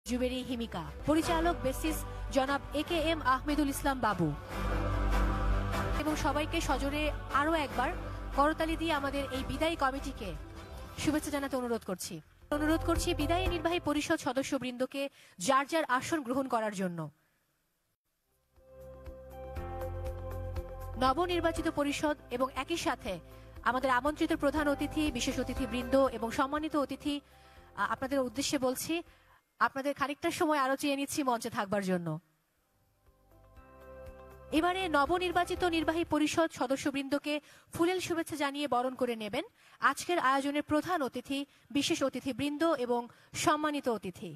জুবেরি হিমিকা, পরিচালক বেসিস জনাব AKM আহমেদুল ইসলাম বাবু, এবং সবাইকে সজোরে আরো একবার করতালি দিয়ে আমাদের এই বিদায়ী কমিটিকে শুভেচ্ছা জানাতে অনুরোধ করছি বিদায়ী নির্বাহী পরিষদ সদস্যবৃন্দকে যার যার আসন গ্রহণ করার জন্য। নবনির্বাচিত পরিষদ এবং একই সাথে আমাদের আমন্ত্রিত প্রধান অতিথি, বিশেষ অতিথিবৃন্দ এবং সম্মানিত অতিথি, আপনাদের উদ্দেশ্যে বলছি আপনাদের খানিকটা সময় আরো চেয়ে নিচ্ছি মঞ্চে থাকবার জন্য। এবারে নবনির্বাচিত নির্বাহী পরিষদ সদস্যবৃন্দকে ফুলেল শুভেচ্ছা জানিয়ে বরণ করে নেবেন আজকের আয়োজনের প্রধান অতিথি, বিশেষ অতিথিবৃন্দ এবং সম্মানিত অতিথি।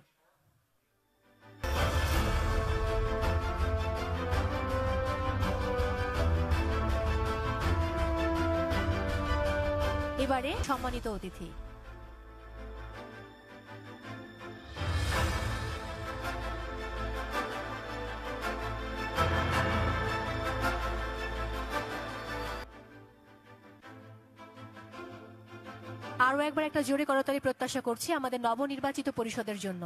এবারে সম্মানিত অতিথি। আরো একবার একটা জোরে করতালি প্রত্যাশা করছি আমাদের নবনির্বাচিত পরিষদের জন্য।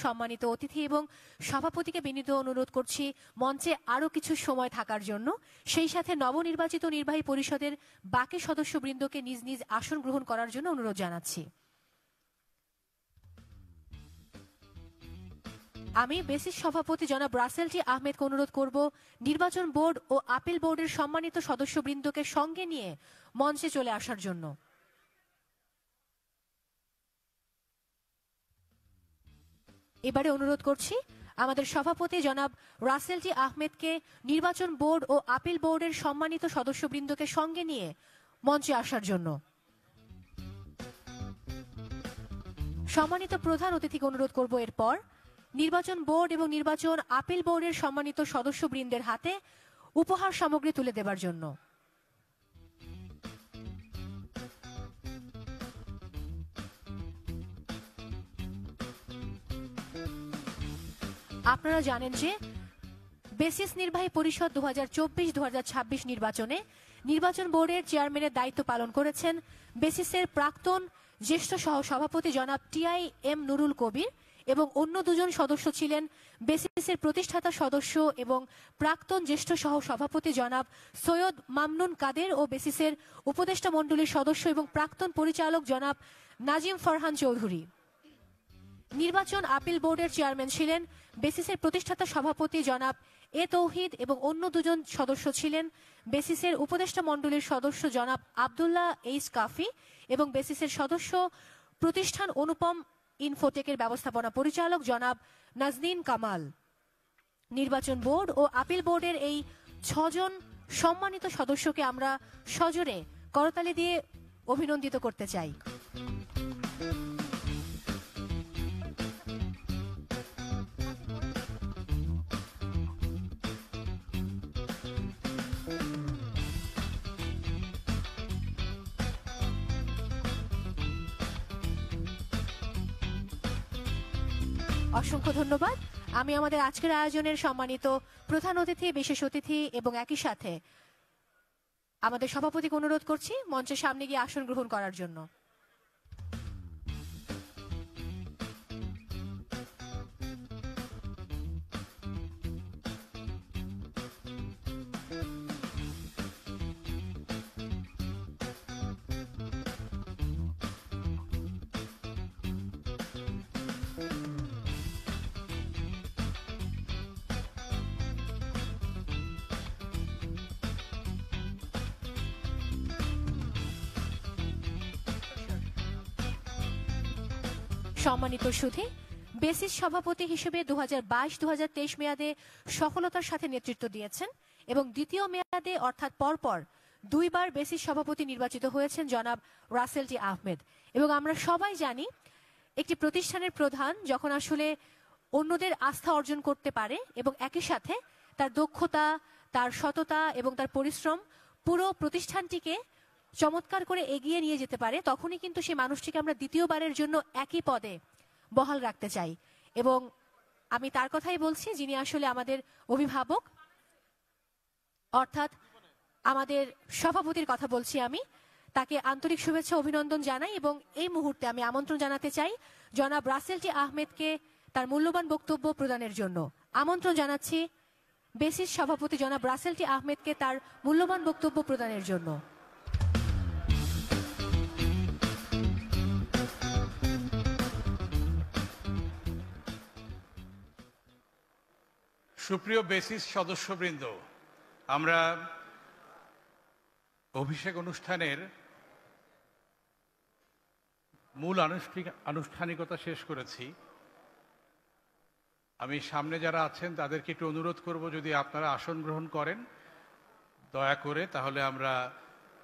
সম্মানিত অতিথি এবং সভাপতিকে বিনীত অনুরোধ করছি মঞ্চে আরো কিছু সময় থাকার জন্য, সেই সাথে নবনির্বাচিত নির্বাহী পরিষদের বাকি সদস্যবৃন্দকে নিজ নিজ আসন গ্রহণ করার জন্য অনুরোধ জানাচ্ছি। আমি বেসিস সভাপতি জনাব রাসেল টি আহমেদকে অনুরোধ করব নির্বাচন বোর্ড ও আপিল বোর্ডের সম্মানিত সদস্যবৃন্দকে সঙ্গে নিয়ে মঞ্চে চলে আসার জন্য। এবারে অনুরোধ করছি আমাদের সভাপতি জনাব রাসেল টি আহমেদকে নির্বাচন বোর্ড ও আপিল বোর্ডের সম্মানিত সদস্যবৃন্দকে সঙ্গে নিয়ে মঞ্চে আসার জন্য। সম্মানিত প্রধান অতিথিকে অনুরোধ করব এরপর নির্বাচন বোর্ড এবং নির্বাচন আপিল বোর্ডের সম্মানিত সদস্যবৃন্দের হাতে উপহার সামগ্রী তুলে দেবার জন্য। আপনারা জানেন যে বেসিস নির্বাহী পরিষদ 2024-2026 নির্বাচনে নির্বাচন বোর্ডের চেয়ারম্যানের দায়িত্ব পালন করেছেন বেসিসের প্রাক্তন জ্যেষ্ঠ সহ সভাপতি জনাব TIM নুরুল কবির, এবং অন্য দুজন সদস্য ছিলেন বেসিসের প্রতিষ্ঠাতা সদস্য এবং প্রাক্তন জ্যেষ্ঠ সহ সভাপতি জনাব সৈয়দ মামনুন কাদের ও বেসিসের উপদেষ্টা মণ্ডলীর সদস্য এবং প্রাক্তন পরিচালক জনাব নাজিম ফরহান চৌধুরী। নির্বাচন আপিল বোর্ডের চেয়ারম্যান ছিলেন বেসিসের প্রতিষ্ঠাতা সভাপতি জনাব তৌহিদ এবং অন্য দুজন সদস্য ছিলেন বেসিসের উপদেষ্টা মণ্ডলীর সদস্য জনাব আব্দুল্লাহ এইচ কাফি এবং বেসিসের সদস্য প্রতিষ্ঠান অনুপম ইনফোটেকের ব্যবস্থাপনা পরিচালক জনাব নাজনীন কামাল। নির্বাচন বোর্ড ও আপিল বোর্ডের এই 6 জন সম্মানিত সদস্যকে আমরা সজোরে করতালি দিয়ে অভিনন্দিত করতে চাই। অসংখ্য ধন্যবাদ। আমি আমাদের আজকের আয়োজনের সম্মানিত প্রধান অতিথি, বিশেষ অতিথি এবং একই সাথে আমাদের সভাপতিকে অনুরোধ করছি মঞ্চের সামনে গিয়ে আসন গ্রহণ করার জন্য। সম্মানিত সুধী, বেসিস সভাপতি হিসেবে 2022-2023 মেয়াদে সফলতার সাথে নেতৃত্ব দিয়েছেন এবং দ্বিতীয় মেয়াদে অর্থাৎ পরপর 2 বার বেসিস সভাপতি নির্বাচিত হয়েছেন জনাব রাসেল টি আহমেদ। এবং আমরা সবাই জানি একটি প্রতিষ্ঠানের প্রধান যখন আসলে অন্যদের আস্থা অর্জন করতে পারে এবং একই সাথে তার দক্ষতা, তার সততা এবং তার পরিশ্রম পুরো প্রতিষ্ঠানটিকে চমৎকার করে এগিয়ে নিয়ে যেতে পারে, তখনই কিন্তু সেই মানুষটিকে আমরা দ্বিতীয়বারের জন্য একই পদে বহাল রাখতে চাই। এবং আমি তার কথাই বলছি যিনি আসলে আমাদের অভিভাবক, অর্থাৎ আমাদের সভাপতির কথা বলছি আমি। তাকে আন্তরিক শুভেচ্ছা অভিনন্দন জানাই এবং এই মুহূর্তে আমি আমন্ত্রণ জানাতে চাই জনাব রাসেল টি আহমেদকে তার মূল্যবান বক্তব্য প্রদানের জন্য। আমন্ত্রণ জানাচ্ছি বেসিস সভাপতি জনাব রাসেল টি আহমেদকে তার মূল্যবান বক্তব্য প্রদানের জন্য। সুপ্রিয় বেসিস সদস্যবৃন্দ, আমরা অভিষেক অনুষ্ঠানের মূল আনুষ্ঠানিকতা শেষ করেছি। আমি সামনে যারা আছেন তাদেরকে একটু অনুরোধ করব, যদি আপনারা আসন গ্রহণ করেন দয়া করে, তাহলে আমরা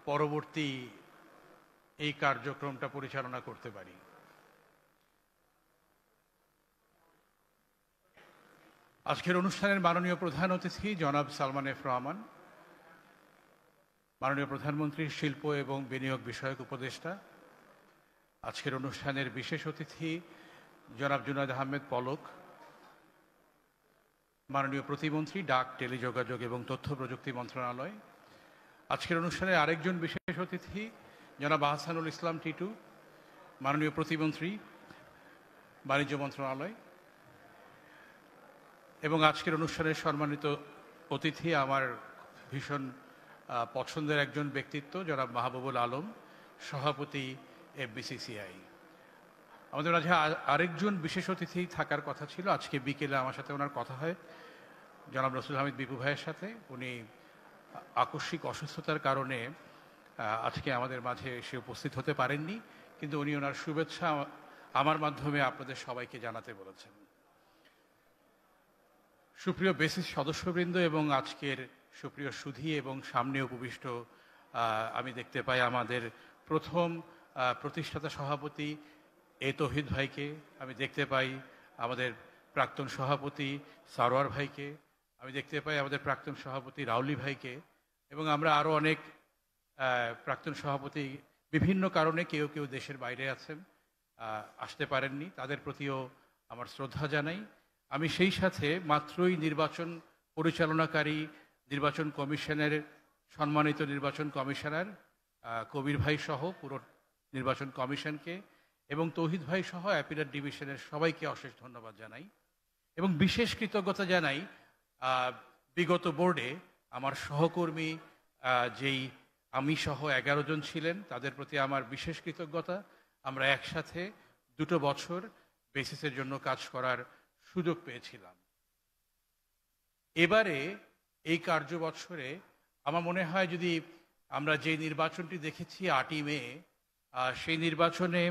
পরবর্তী এই কার্যক্রমটা পরিচালনা করতে পারি। আজকের অনুষ্ঠানের মাননীয় প্রধান অতিথি জনাব সালমান এফ রহমান, মাননীয় প্রধানমন্ত্রীর শিল্প এবং বিনিয়োগ বিষয়ক উপদেষ্টা। আজকের অনুষ্ঠানের বিশেষ অতিথি জনাব জুনায়েদ আহমেদ পলক, মাননীয় প্রতিমন্ত্রী ডাক, টেলিযোগাযোগ এবং তথ্য প্রযুক্তি মন্ত্রণালয়। আজকের অনুষ্ঠানের আরেকজন বিশেষ অতিথি জনাব আহসানুল ইসলাম টিটু, মাননীয় প্রতিমন্ত্রী বাণিজ্য মন্ত্রণালয়। এবং আজকের অনুষ্ঠানের সম্মানিত অতিথি আমার ভীষণ পছন্দের একজন ব্যক্তিত্ব জনাব মাহবুবুল আলম, সভাপতি FBCCI। আমাদের মাঝে আরেকজন বিশেষ অতিথি থাকার কথা ছিল, আজকে বিকেলে আমার সাথে ওনার কথা হয় জনাব রসুল হামিদ বিপু ভাইয়ের সাথে। উনি আকস্মিক অসুস্থতার কারণে আজকে আমাদের মাঝে এসে উপস্থিত হতে পারেননি, কিন্তু উনি ওনার শুভেচ্ছা আমার মাধ্যমে আপনাদের সবাইকে জানাতে বলেছেন। সুপ্রিয় বেসিস সদস্যবৃন্দ এবং আজকের সুপ্রিয় সুধী এবং সামনে উপবিষ্ট আমি দেখতে পাই আমাদের প্রথম প্রতিষ্ঠাতা সভাপতি তৌহিদ ভাইকে, আমি দেখতে পাই আমাদের প্রাক্তন সভাপতি সারোয়ার ভাইকে, আমি দেখতে পাই আমাদের প্রাক্তন সভাপতি রাউলি ভাইকে, এবং আমরা আরও অনেক প্রাক্তন সভাপতি বিভিন্ন কারণে কেউ কেউ দেশের বাইরে আছেন, আসতে পারেননি, তাদের প্রতিও আমার শ্রদ্ধা জানাই। আমি সেই সাথে মাত্রই নির্বাচন পরিচালনাকারী নির্বাচন কমিশনের সম্মানিত নির্বাচন কমিশনার কবির ভাই সহ পুরো নির্বাচন কমিশনকে এবং তৌহিদ ভাই সহ অ্যাপিলেট ডিভিশনের সবাইকে অশেষ ধন্যবাদ জানাই এবং বিশেষ কৃতজ্ঞতা জানাই বিগত বোর্ডে আমার সহকর্মী যেই আমি সহ 11 জন ছিলেন, তাদের প্রতি আমার বিশেষ কৃতজ্ঞতা। আমরা একসাথে 2 বছর বেসিসের জন্য কাজ করার সুযোগ পেয়েছিলাম। এবারে এই কার্য বছরে আমার মনে হয় যদি আমরা যে নির্বাচনটি দেখেছি 8ই মে, সেই নির্বাচনে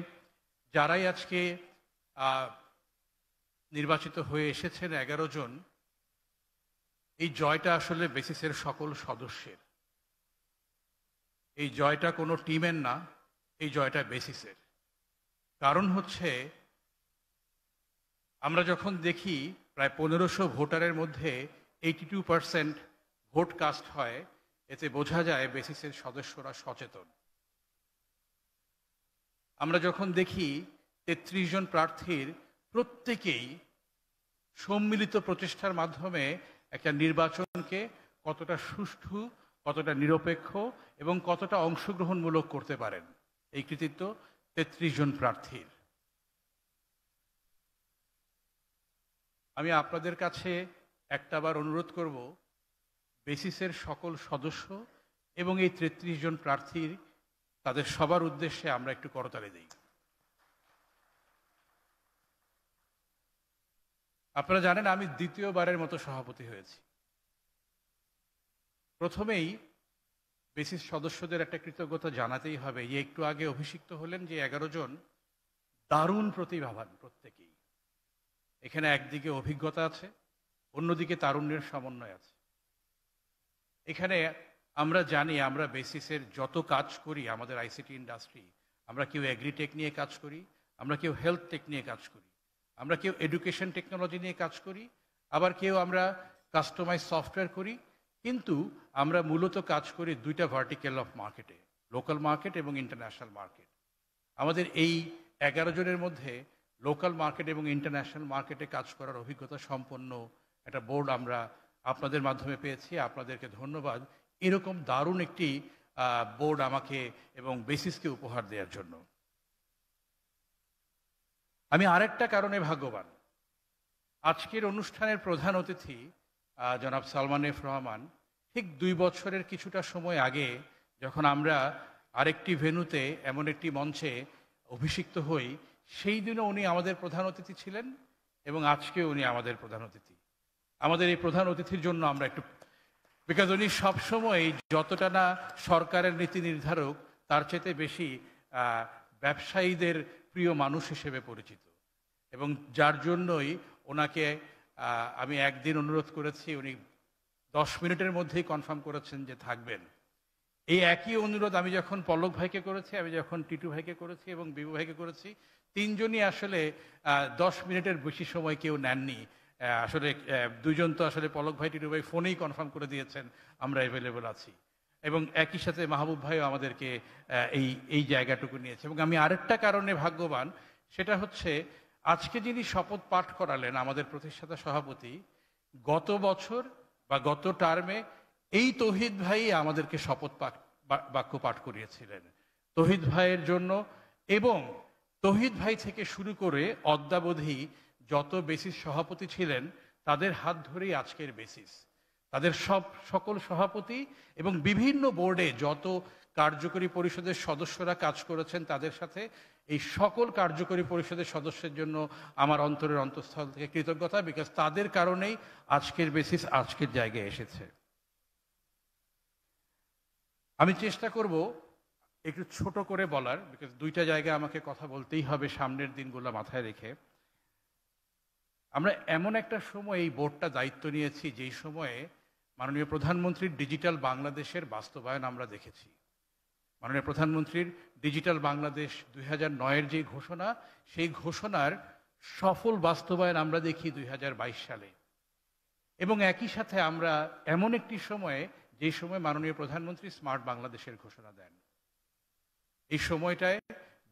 যারাই আজকে নির্বাচিত হয়ে এসেছেন 11 জন, এই জয়টা আসলে বেসিসের সকল সদস্যের। এই জয়টা কোনো টিমের না, এই জয়টা বেসিসের। কারণ হচ্ছে আমরা যখন দেখি প্রায় 1500 ভোটারের মধ্যে 82% ভোট কাস্ট হয়, এতে বোঝা যায় বেসিসের সদস্যরা সচেতন। আমরা যখন দেখি 33 জন প্রার্থীর প্রত্যেকেই সম্মিলিত প্রচেষ্টার মাধ্যমে একটা নির্বাচনকে কতটা সুষ্ঠু, কতটা নিরপেক্ষ এবং কতটা অংশগ্রহণমূলক করতে পারেন, এই কৃতিত্ব 33 জন প্রার্থীর। আমি আপনাদের কাছে একটাবার অনুরোধ করব, বেসিসের সকল সদস্য এবং এই 33 জন প্রার্থীর তাদের সবার উদ্দেশ্যে আমরা একটু করতালি দিই। আপনারা জানেন আমি দ্বিতীয়বারের মতো সভাপতি হয়েছি। প্রথমেই বেসিস সদস্যদের একটা কৃতজ্ঞতা জানাতেই হবে। একটু আগে অভিষিক্ত হলেন যে 11 জন, দারুণ প্রতিভাবান প্রত্যেকেই। এখানে একদিকে অভিজ্ঞতা আছে, অন্যদিকে তারুণ্যের সমন্বয় আছে। এখানে আমরা জানি আমরা বেসিসের যত কাজ করি আমাদের আইসিটি ইন্ডাস্ট্রি, আমরা কেউ এগ্রিটেক নিয়ে কাজ করি, আমরা কেউ হেলথ টেক নিয়ে কাজ করি, আমরা কেউ এডুকেশন টেকনোলজি নিয়ে কাজ করি, আবার কেউ আমরা কাস্টমাইজ সফটওয়্যার করি, কিন্তু আমরা মূলত কাজ করি 2টা ভার্টিক্যাল অফ মার্কেটে, লোকাল মার্কেট এবং ইন্টারন্যাশনাল মার্কেট। আমাদের এই 11 জনের মধ্যে লোকাল মার্কেট এবং ইন্টারন্যাশনাল মার্কেটে কাজ করার অভিজ্ঞতা সম্পন্ন একটা বোর্ড আমরা আপনাদের মাধ্যমে পেয়েছি। আপনাদেরকে ধন্যবাদ এরকম দারুণ একটি বোর্ড আমাকে এবং বেসিসকে উপহার দেওয়ার জন্য। আমি আরেকটা কারণে ভাগ্যবান। আজকের অনুষ্ঠানের প্রধান অতিথি জনাব সালমান এফ রহমান ঠিক 2 বছরের কিছুটা সময় আগে যখন আমরা আরেকটি ভেন্যুতে এমন একটি মঞ্চে অভিষিক্ত হই, সেই দিনও উনি আমাদের প্রধান অতিথি ছিলেন এবং আজকে উনি আমাদের প্রধান অতিথি। আমাদের এই প্রধান অতিথির জন্য আমরা একটু, বিকজ উনি সবসময় যতটা না সরকারের নীতি নির্ধারক, তার চেয়ে বেশি ব্যবসায়ীদের প্রিয় মানুষ হিসেবে পরিচিত, এবং যার জন্যই ওনাকে আমি একদিন অনুরোধ করেছি, উনি 10 মিনিটের মধ্যেই কনফার্ম করেছেন যে থাকবেন। এই একই অনুরোধ আমি যখন পলক ভাইকে করেছি, আমি যখন টিটু ভাইকে করেছি এবং বিভু ভাইকে করেছি, তিনজনই আসলে 10 মিনিটের বেশি সময় কেউ নেননি। আসলে দুইজন তো আসলে পলক ভাই টিটু ভাই ফোনেই কনফার্ম করে দিয়েছেন আমরা অ্যাভেলেবল আছি, এবং একই সাথে মাহবুব ভাইও আমাদেরকে এই জায়গাটুকু নিয়েছে। এবং আমি আরেকটা কারণে ভাগ্যবান, সেটা হচ্ছে আজকে যিনি শপথ পাঠ করালেন আমাদের প্রতিষ্ঠাতা সভাপতি, গত বছর বা গত টার্মে এই তৌহিদ ভাই আমাদেরকে শপথ বাক্য পাঠ করিয়েছিলেন। তৌহিদ ভাইয়ের জন্য, এবং তৌহিদ ভাই থেকে শুরু করে অদ্যাবধি যত বেসিস সভাপতি ছিলেন তাদের হাত ধরেই আজকের বেসিস। তাদের সকল সভাপতি এবং বিভিন্ন বোর্ডে যত কার্যকরী পরিষদের সদস্যরা কাজ করেছেন, তাদের সাথে এই সকল কার্যকরী পরিষদের সদস্যের জন্য আমার অন্তরের অন্তঃস্থল থেকে কৃতজ্ঞতা, বিকজ তাদের কারণেই আজকের বেসিস আজকের জায়গায় এসেছে। আমি চেষ্টা করব একটু ছোট করে বলার, বিকজ দুইটা জায়গায় আমাকে কথা বলতেই হবে সামনের দিনগুলো মাথায় রেখে। আমরা এমন একটা সময় এই বোর্ডটা দায়িত্ব নিয়েছি যেই সময়ে মাননীয় প্রধানমন্ত্রীর ডিজিটাল বাংলাদেশের বাস্তবায়ন আমরা দেখেছি। মাননীয় প্রধানমন্ত্রীর ডিজিটাল বাংলাদেশ 2009-এর যে ঘোষণা, সেই ঘোষণার সফল বাস্তবায়ন আমরা দেখি 2022 সালে। এবং একই সাথে আমরা এমন একটি সময়ে, যেই সময় মাননীয় প্রধানমন্ত্রী স্মার্ট বাংলাদেশের ঘোষণা দেন, এই সময়টায়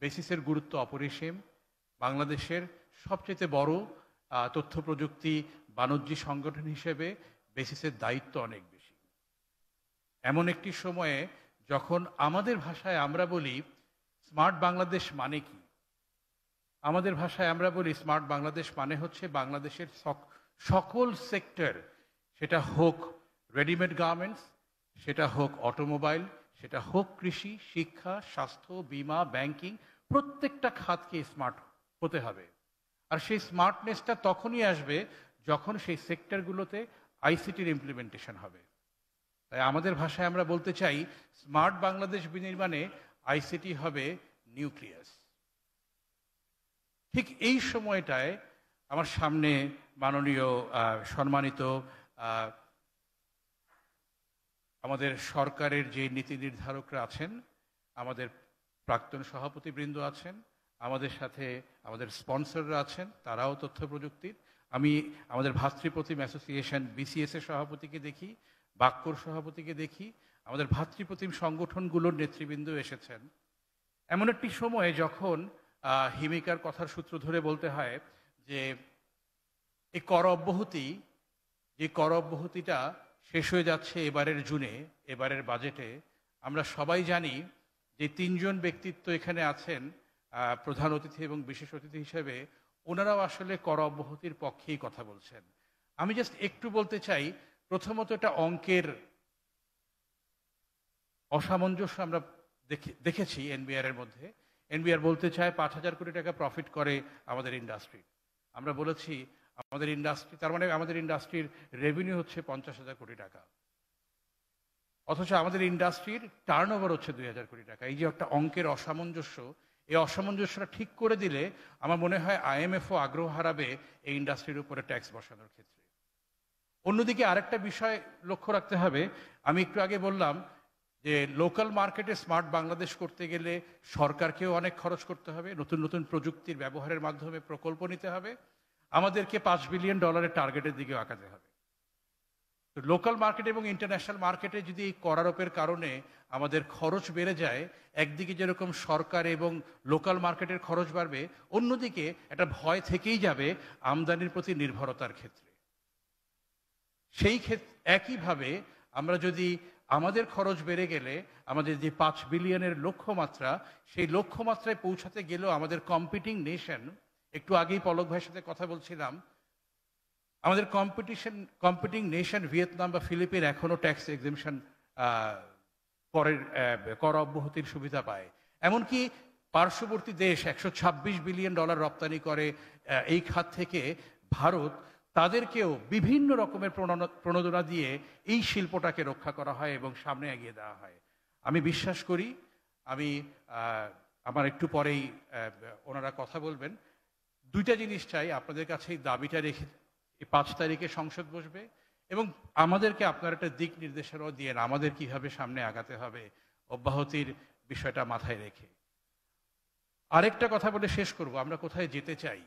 বেসিসের গুরুত্ব অপরিসীম। বাংলাদেশের সবচেয়ে বড় তথ্য প্রযুক্তি বাণিজ্যিক সংগঠন হিসেবে বেসিসের দায়িত্ব অনেক বেশি। এমন একটি সময়ে যখন আমাদের ভাষায় আমরা বলি স্মার্ট বাংলাদেশ মানে কি, আমাদের ভাষায় আমরা বলি স্মার্ট বাংলাদেশ মানে হচ্ছে বাংলাদেশের সকল সেক্টর, সেটা হোক রেডিমেড গার্মেন্টস, সেটা হোক অটোমোবাইল, সেটা হোক কৃষি, শিক্ষা, স্বাস্থ্য, বীমা, ব্যাংকিং, প্রত্যেকটা খাতকে স্মার্ট হতে হবে। আর সেই স্মার্টনেসটা তখনই আসবে যখন সেই সেক্টরগুলোতে আইসিটির ইমপ্লিমেন্টেশন হবে। তাই আমাদের ভাষায় আমরা বলতে চাই স্মার্ট বাংলাদেশ বিনির্মাণে আইসিটি হবে নিউক্লিয়াস। ঠিক এই সময়টায় আমার সামনে মাননীয় সম্মানিত আমাদের সরকারের যে নীতি নির্ধারকরা আছেন, আমাদের প্রাক্তন সভাপতিবৃন্দ আছেন, আমাদের সাথে আমাদের স্পন্সররা আছেন, তারাও তথ্য প্রযুক্তির। আমি আমাদের ভাতৃপ্রতিম অ্যাসোসিয়েশন বিসিএস এর সভাপতিকে দেখি, বাক্যর সভাপতিকে দেখি, আমাদের ভাতৃপ্রতিম সংগঠনগুলোর নেতৃবৃন্দ এসেছেন। এমন একটি সময়ে যখন হিমিকার কথার সূত্র ধরে বলতে হয় যে এই কর অব্যাহতিটা শেষ হয়ে যাচ্ছে এবারের জুনে, এবারের বাজেটে। আমরা সবাই জানি যে 3 জন ব্যক্তিত্ব এখানে আছেন প্রধান অতিথি এবং বিশেষ অতিথি হিসেবে, ওনারাও আসলে কর অব্যাহতির পক্ষেই কথা বলছেন। আমি জাস্ট একটু বলতে চাই, প্রথমত এটা অঙ্কের অসামঞ্জস্য আমরা দেখেছি এনবিআর এর মধ্যে। এনবিআর বলতে চায় 5,000 কোটি টাকা প্রফিট করে আমাদের ইন্ডাস্ট্রি। আমরা বলেছি আমাদের ইন্ডাস্ট্রি, তার মানে আমাদের ইন্ডাস্ট্রির রেভিনিউ হচ্ছে 50,000 কোটি টাকা, অথচ আমাদের ইন্ডাস্ট্রির টার্নওভার হচ্ছে 2,000 কোটি টাকা। এই যে একটা অঙ্কের অসামঞ্জস্য, এই অসামঞ্জস্যটা ঠিক করে দিলে আমার মনে হয় আইএমএফও আগ্রহ হারাবে এই ইন্ডাস্ট্রির উপরে ট্যাক্স বসানোর ক্ষেত্রে। অন্যদিকে আরেকটা বিষয় লক্ষ্য রাখতে হবে, আমি একটু আগে বললাম যে লোকাল মার্কেটে স্মার্ট বাংলাদেশ করতে গেলে সরকারকেও অনেক খরচ করতে হবে, নতুন নতুন প্রযুক্তির ব্যবহারের মাধ্যমে প্রকল্প নিতে হবে, আমাদেরকে $5 বিলিয়ন টার্গেটের দিকেও আগাতে হবে। তো লোকাল মার্কেট এবং ইন্টারন্যাশনাল মার্কেটে যদি এই করারোপের কারণে আমাদের খরচ বেড়ে যায়, একদিকে যেরকম সরকার এবং লোকাল মার্কেটের খরচ বাড়বে, অন্যদিকে একটা ভয় থেকেই যাবে আমদানির প্রতি নির্ভরতার ক্ষেত্রে। সেই ক্ষেত্রে একইভাবে আমরা যদি আমাদের খরচ বেড়ে গেলে আমাদের যে 5 বিলিয়নের লক্ষ্যমাত্রা, সেই লক্ষ্যমাত্রায় পৌঁছাতে গেলেও আমাদের কম্পিটিং নেশন, একটু আগেই পলক ভাইয়ের সাথে কথা বলছিলাম, আমাদের কম্পিটিং নেশন ভিয়েতনাম বা ফিলিপিন এখনও ট্যাক্স এক্সেমশন করের কর অব্যাহতির সুবিধা পায়। এমনকি পার্শ্ববর্তী দেশ $126 বিলিয়ন রপ্তানি করে এই খাত থেকে ভারত, তাদেরকেও বিভিন্ন রকমের প্রণোদনা দিয়ে এই শিল্পটাকে রক্ষা করা হয় এবং সামনে এগিয়ে দেওয়া হয়। আমি বিশ্বাস করি, আমার একটু পরেই ওনারা কথা বলবেন, দুইটা জিনিস চাই আপনাদের কাছে। এই দাবিটা রেখে 5 তারিখে সংসদ বসবে এবং আমাদেরকে আপনারা একটা দিক নির্দেশনাও দিয়ে আমাদের কিভাবে সামনে আগাতে হবে অব্যাহতির বিষয়টা মাথায় রেখে। আরেকটা কথা বলে শেষ করব, আমরা কোথায় যেতে চাই।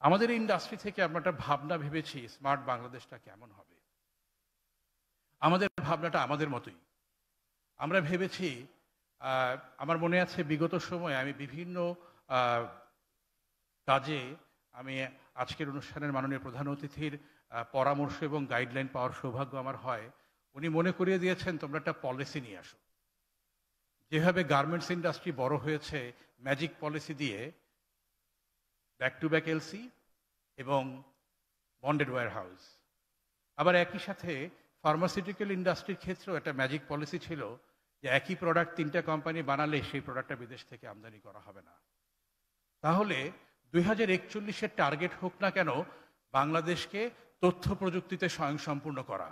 আমাদের ইন্ডাস্ট্রি থেকে আমরা একটা ভাবনা ভেবেছি স্মার্ট বাংলাদেশটা কেমন হবে। আমাদের ভাবনাটা আমাদের মতোই। আমরা ভেবেছি, আমার মনে আছে বিগত সময়ে আমি বিভিন্ন কাজে আমি আজকের অনুষ্ঠানের মাননীয় প্রধান অতিথির পরামর্শ এবং গাইডলাইন পাওয়ার সৌভাগ্য আমার হয়। উনি মনে করিয়ে দিয়েছেন তোমরা একটা পলিসি নিয়ে আসো। যেভাবে গার্মেন্টস ইন্ডাস্ট্রি বড় হয়েছে ম্যাজিক পলিসি দিয়ে, ব্যাক টু ব্যাক এলসি এবং বন্ডেড ওয়্যারহাউস। আবার একই সাথে ফার্মাসিউটিক্যাল ইন্ডাস্ট্রির ক্ষেত্রেও একটা ম্যাজিক পলিসি ছিল যে একই প্রোডাক্ট 3টা কোম্পানি বানালে সেই প্রোডাক্টটা বিদেশ থেকে আমদানি করা হবে না। তাহলে 2041-এর টার্গেট হোক না কেন বাংলাদেশকে তথ্য প্রযুক্তিতে স্বয়ংসম্পূর্ণ করা।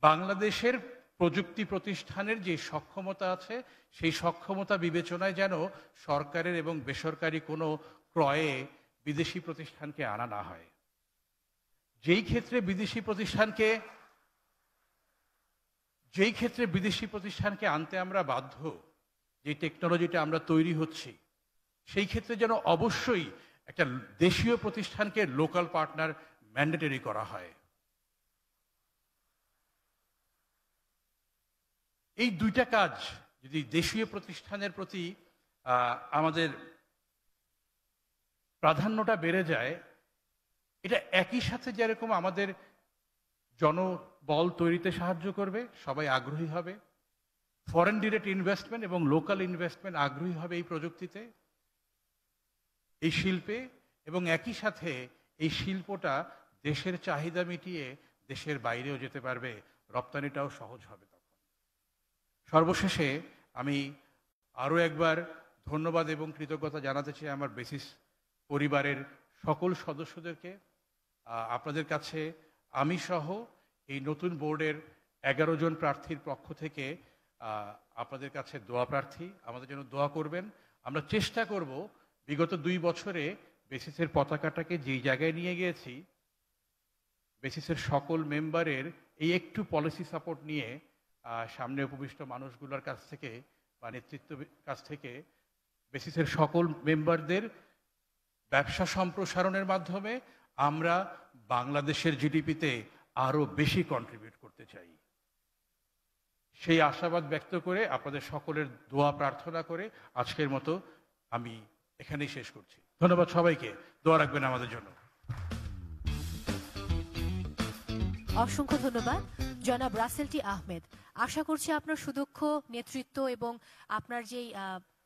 বাংলাদেশের প্রযুক্তি প্রতিষ্ঠানের যে সক্ষমতা আছে সেই সক্ষমতা বিবেচনায় যেন সরকারের এবং বেসরকারি কোনো ক্রয়ে বিদেশি প্রতিষ্ঠানকে আনা না হয়। যেই ক্ষেত্রে বিদেশি প্রতিষ্ঠানকে আনতে আমরা বাধ্য, যে টেকনোলজিটা আমরা তৈরি হচ্ছি, সেই ক্ষেত্রে যেন অবশ্যই একটা দেশীয় প্রতিষ্ঠানকে লোকাল পার্টনার ম্যান্ডেটরি করা হয়। এই দুইটা কাজ যদি দেশীয় প্রতিষ্ঠানের প্রতি আমাদের প্রাধান্যটা বেড়ে যায়, এটা একই সাথে যেরকম আমাদের জনবল তৈরিতে সাহায্য করবে, সবাই আগ্রহী হবে, ফরেন ডিরেক্ট ইনভেস্টমেন্ট এবং লোকাল ইনভেস্টমেন্ট আগ্রহী হবে এই প্রযুক্তিতে, এই শিল্পে, এবং একই সাথে এই শিল্পটা দেশের চাহিদা মিটিয়ে দেশের বাইরেও যেতে পারবে, রপ্তানিটাও সহজ হবে। তখন সর্বশেষে আমি আরও একবার ধন্যবাদ এবং কৃতজ্ঞতা জানাতে চাই আমার বেসিস পরিবারের সকল সদস্যদেরকে। আপনাদের কাছে আমি সহ এই নতুন বোর্ডের 11 জন প্রার্থীর পক্ষ থেকে আপনাদের কাছে দোয়া প্রার্থী, আমাদের জন্য দোয়া করবেন। আমরা চেষ্টা করব বিগত 2 বছরে বেসিসের পতাকাটাকে যেই জায়গায় নিয়ে গিয়েছি, বেসিসের সকল মেম্বারের এই একটু পলিসি সাপোর্ট নিয়ে সামনে উপবিষ্ট মানুষগুলোর কাছ থেকে বা নেতৃত্বের কাছ থেকে বেসিসের সকল মেম্বারদের ব্যবসা সম্প্রসারণের মাধ্যমে আমরা বাংলাদেশের জিডিপিতে আরো বেশি কন্ট্রিবিউট করতে চাই। সেই আশাবাদ ব্যক্ত করে আপনাদের সকলের দোয়া প্রার্থনা করে আজকের মতো আমি এখানেই শেষ করছি। ধন্যবাদ সবাইকে, দোয়া রাখবেন আমাদের জন্য। অসংখ্য ধন্যবাদ জনাব রাসেল টি আহমেদ। আশা করছি আপনার সুদক্ষ নেতৃত্ব এবং আপনার যেই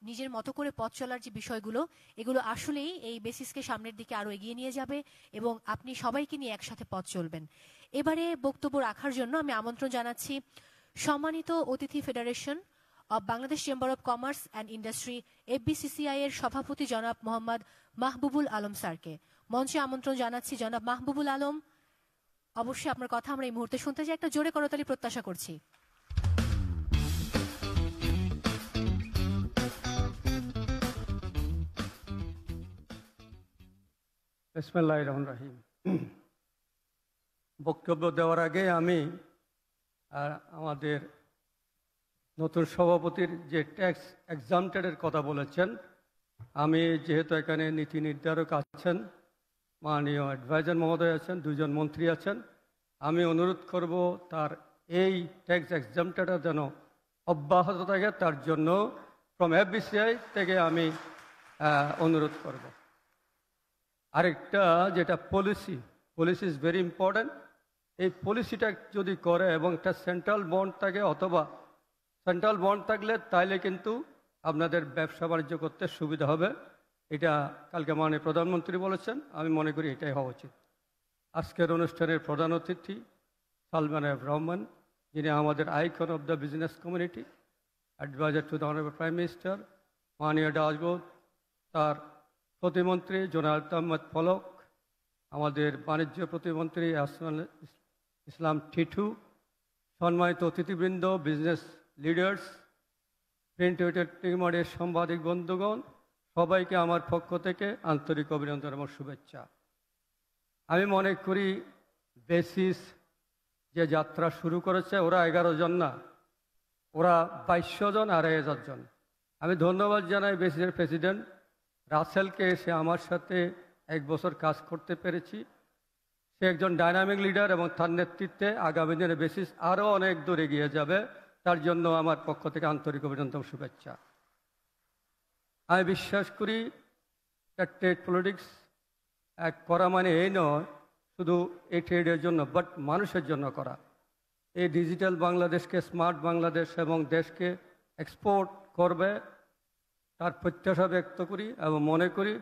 নিজের মতো করে পথ চলার যে বিষয়গুলো, এগুলো আসলেই এই বেসিসকে সামনের দিকে আরো এগিয়ে নিয়ে যাবে এবং আপনি সবাইকে নিয়ে একসাথে পথ চলবেন। এবারে বক্তব্য রাখার জন্য আমি আমন্ত্রণ জানাচ্ছি সম্মানিত অতিথি federation of Bangladesh chamber of commerce and industry FBCCI এর সভাপতি জনাব মোহাম্মদ মাহবুবুল আলম স্যারকে। মঞ্চে আমন্ত্রণ জানাচ্ছি জনাব মাহবুবুল আলম। অবশ্যই আপনার কথা আমরা এই মুহূর্তে শুনতে চাই, একটা জোরে করতালি প্রত্যাশা করছি। বিসমিল্লাহির রহমানির রহিম। বক্তব্য দেওয়ার আগে আমি আমাদের নতুন সভাপতির যে ট্যাক্স এক্সামটেডের কথা বলেছেন, আমি যেহেতু এখানে নীতি নির্ধারক আছেন, মাননীয় অ্যাডভাইজার মহোদয় আছেন, 2 জন মন্ত্রী আছেন, আমি অনুরোধ করব তার এই ট্যাক্স এক্সামটেডটা যেন অব্যাহত থাকে, তার জন্য ফ্রম FBCCI থেকে আমি অনুরোধ করব। আরেকটা যেটা পলিসি ইজ ভেরি ইম্পর্ট্যান্ট। এই পলিসিটা যদি করে এবং একটা সেন্ট্রাল বন্ড থাকে, অথবা সেন্ট্রাল বন্ড থাকলে তাইলে কিন্তু আপনাদের ব্যবসা বাণিজ্য করতে সুবিধা হবে। এটা কালকে মাননীয় প্রধানমন্ত্রী বলেছেন, আমি মনে করি এটাই হওয়া উচিত। আজকের অনুষ্ঠানের প্রধান অতিথি সালমান এফ রহমান, যিনি আমাদের icon of the business community, adviser to the honourable prime minister মাননীয় ডাজবোধ, তার প্রতিমন্ত্রী জোনায়েদ আহমেদ পলক, আমাদের বাণিজ্য প্রতিমন্ত্রী আসমান ইসলাম টিটু, সম্মানিত অতিথিবৃন্দ, বিজনেস লিডার্স, প্রিন্ট টিমারের সাংবাদিক বন্ধুগণ, সবাইকে আমার পক্ষ থেকে আন্তরিক অভিনন্দন এবং শুভেচ্ছা। আমি মনে করি বেসিস যে যাত্রা শুরু করেছে, ওরা 11 জন না, ওরা 2200 জন আর 1000 জন। আমি ধন্যবাদ জানাই বেসিসের প্রেসিডেন্ট রাসেলকে, এসে আমার সাথে 1 বছর কাজ করতে পেরেছি। সে একজন ডাইনামিক লিডার এবং তার নেতৃত্বে আগামী দিনে বেসিস আরও অনেক দূর এগিয়ে যাবে। তার জন্য আমার পক্ষ থেকে আন্তরিক অভিনন্দন শুভেচ্ছা। আমি বিশ্বাস করি ট্রেড পলিটিক্স করা মানে এই নয় শুধু এই ট্রেডের জন্য, বাট মানুষের জন্য করা। এই ডিজিটাল বাংলাদেশকে, স্মার্ট বাংলাদেশ এবং দেশকে এক্সপোর্ট করবে, তার প্রত্যাশা ব্যক্ত করি এবং মনে করি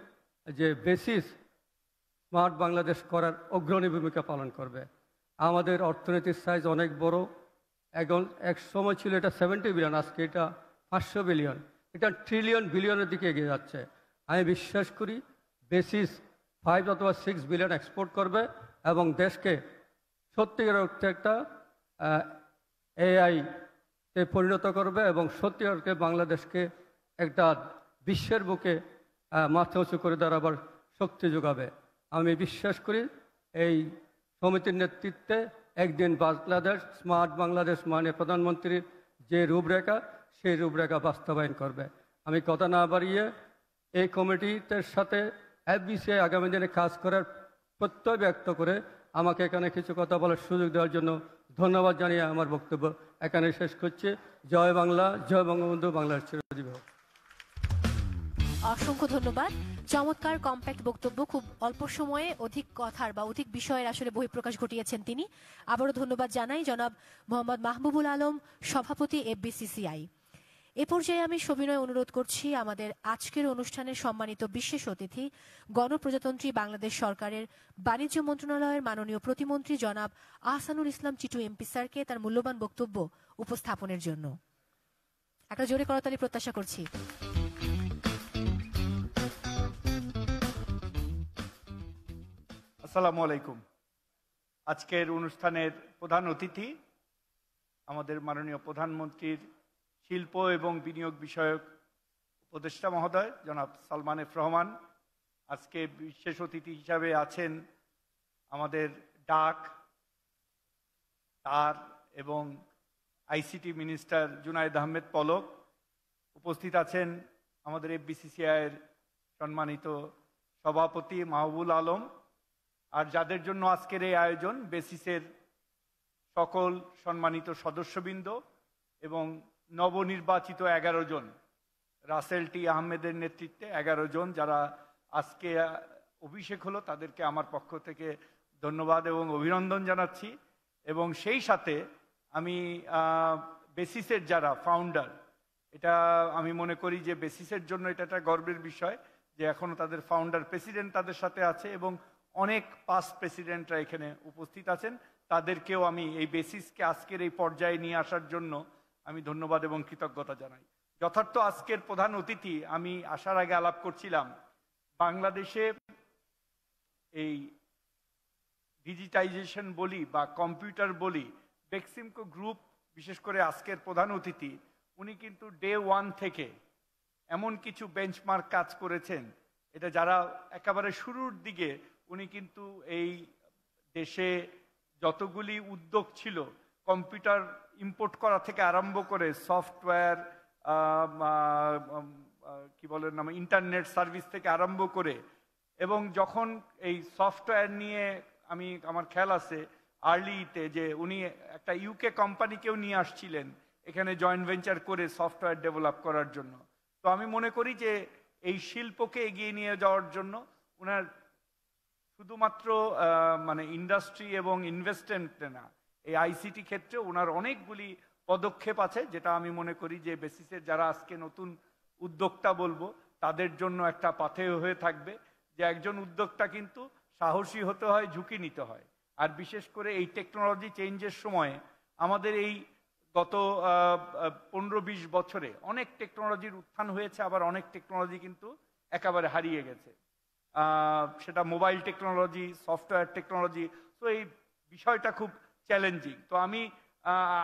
যে বেসিস স্মার্ট বাংলাদেশ করার অগ্রণী ভূমিকা পালন করবে। আমাদের অর্থনীতির সাইজ অনেক বড়, এখন এক সময় ছিল এটা 70 বিলিয়ন, আজকে এটা 500 বিলিয়ন, এটা ট্রিলিয়ন বিলিয়নের দিকে এগিয়ে যাচ্ছে। আমি বিশ্বাস করি বেসিস 5 অথবা 6 বিলিয়ন এক্সপোর্ট করবে এবং দেশকে সত্যিকার অর্থে একটা এআইতে পরিণত করবে এবং সত্যিকারকে বাংলাদেশকে একটা বিশ্বের বুকে মাথা উঁচু করে দাঁড়াবার শক্তি যোগাবে। আমি বিশ্বাস করি এই সমিতির নেতৃত্বে একদিন বাংলাদেশ, স্মার্ট বাংলাদেশ মাননীয় প্রধানমন্ত্রীর যে রূপরেখা, সেই রূপরেখা বাস্তবায়ন করবে। আমি কথা না বাড়িয়ে এই কমিটির সাথে এফবিসিআই আগামী দিনে কাজ করার প্রত্যয় ব্যক্ত করে আমাকে এখানে কিছু কথা বলার সুযোগ দেওয়ার জন্য ধন্যবাদ জানিয়ে আমার বক্তব্য এখানে শেষ করছি। জয় বাংলা, জয় বঙ্গবন্ধু, বাংলার চিরজীবী হোক। অসংখ্য ধন্যবাদ। চমৎকার কম্প্যাক্ট বক্তব্য, খুব অল্প সময়ে অধিক কথার বা অধিক বিষয়ের আসলে বহিঃপ্রকাশ ঘটিয়েছেন তিনি। আবারও ধন্যবাদ জানাই জনাব মোহাম্মদ মাহবুবুল আলম, সভাপতি এফবিসিসিআই। এ পর্যায়ে আমি সবিনয় অনুরোধ করছি আমাদের আজকের অনুষ্ঠানের সম্মানিত বিশেষ অতিথি, গণপ্রজাতন্ত্রী বাংলাদেশ সরকারের বাণিজ্য মন্ত্রণালয়ের মাননীয় প্রতিমন্ত্রী জনাব আহসানুল ইসলাম চিটু এমপি স্যারকে তার মূল্যবান বক্তব্য উপস্থাপনের জন্য। একটা জোরে করতালি প্রত্যাশা করছি। আসসালামু আলাইকুম। আজকের অনুষ্ঠানের প্রধান অতিথি আমাদের মাননীয় প্রধানমন্ত্রীর শিল্প এবং বিনিয়োগ বিষয়ক উপদেষ্টা মহোদয় জনাব সালমান এফ রহমান। আজকে বিশেষ অতিথি হিসাবে আছেন আমাদের ডাক, তার এবং আইসিটি মিনিস্টার জোনায়েদ আহমেদ পলক। উপস্থিত আছেন আমাদের এফবিসিসিআইয়ের সম্মানিত সভাপতি মাহবুবুল আলম। আর যাদের জন্য আজকের এই আয়োজন, বেসিসের সকল সম্মানিত সদস্যবৃন্দ এবং নবনির্বাচিত 11 জন, রাসেল টি আহমেদের নেতৃত্বে 11 জন যারা আজকে অভিষেক হলো, তাদেরকে আমার পক্ষ থেকে ধন্যবাদ এবং অভিনন্দন জানাচ্ছি। এবং সেই সাথে আমি বেসিসের যারা ফাউন্ডার, এটা আমি মনে করি যে বেসিসের জন্য এটা একটা গর্বের বিষয় যে এখনো তাদের ফাউন্ডার প্রেসিডেন্ট তাদের সাথে আছে এবং অনেক পাস্ট প্রেসিডেন্টরা এখানে উপস্থিত আছেন। তাদেরকেও আমি এই বেসিসকে আজকের এই পর্যায়ে নিয়ে আসার জন্য আমি ধন্যবাদ এবং কৃতজ্ঞতা জানাই। যথার্থ আজকের প্রধান অতিথি, আমি আসার আগে আলাপ করছিলাম, বাংলাদেশে এই ডিজিটাইজেশন বলি বা কম্পিউটার বলি, বেক্সিমকো গ্রুপ, বিশেষ করে আজকের প্রধান অতিথি, উনি কিন্তু ডে 1 থেকে এমন কিছু বেঞ্চমার্ক কাজ করেছেন, এটা যারা একেবারে শুরুর দিকে, উনি কিন্তু এই দেশে যতগুলি উদ্যোগ ছিল, কম্পিউটার ইম্পোর্ট করা থেকে আরম্ভ করে সফটওয়্যার, কি বলেন নাম, ইন্টারনেট সার্ভিস থেকে আরম্ভ করে, এবং যখন এই সফটওয়্যার নিয়ে আমার খেয়াল আছে আর্লিতে যে উনি একটা ইউকে কোম্পানিকেও নিয়ে আসছিলেন এখানে জয়েন্ট ভেঞ্চার করে সফটওয়্যার ডেভেলপ করার জন্য। তো আমি মনে করি যে এই শিল্পকে এগিয়ে নিয়ে যাওয়ার জন্য ওনার শুধুমাত্র মানে ইন্ডাস্ট্রি এবং ইনভেস্টমেন্ট না, এই আইসিটি ক্ষেত্রে ওনার অনেকগুলি পদক্ষেপ আছে, যেটা আমি মনে করি যে বেসিসের যারা আজকে নতুন উদ্যোক্তা বলবো তাদের জন্য একটা পাথেয় হয়ে থাকবে, যে একজন উদ্যোক্তা কিন্তু সাহসী হতে হয়, ঝুঁকি নিতে হয়। আর বিশেষ করে এই টেকনোলজি চেঞ্জের সময়ে আমাদের এই গত 15-20 বছরে অনেক টেকনোলজির উত্থান হয়েছে, আবার অনেক টেকনোলজি কিন্তু একেবারে হারিয়ে গেছে। সেটা মোবাইল টেকনোলজি, সফটওয়্যার টেকনোলজি। তো এই বিষয়টা খুব চ্যালেঞ্জিং। তো আমি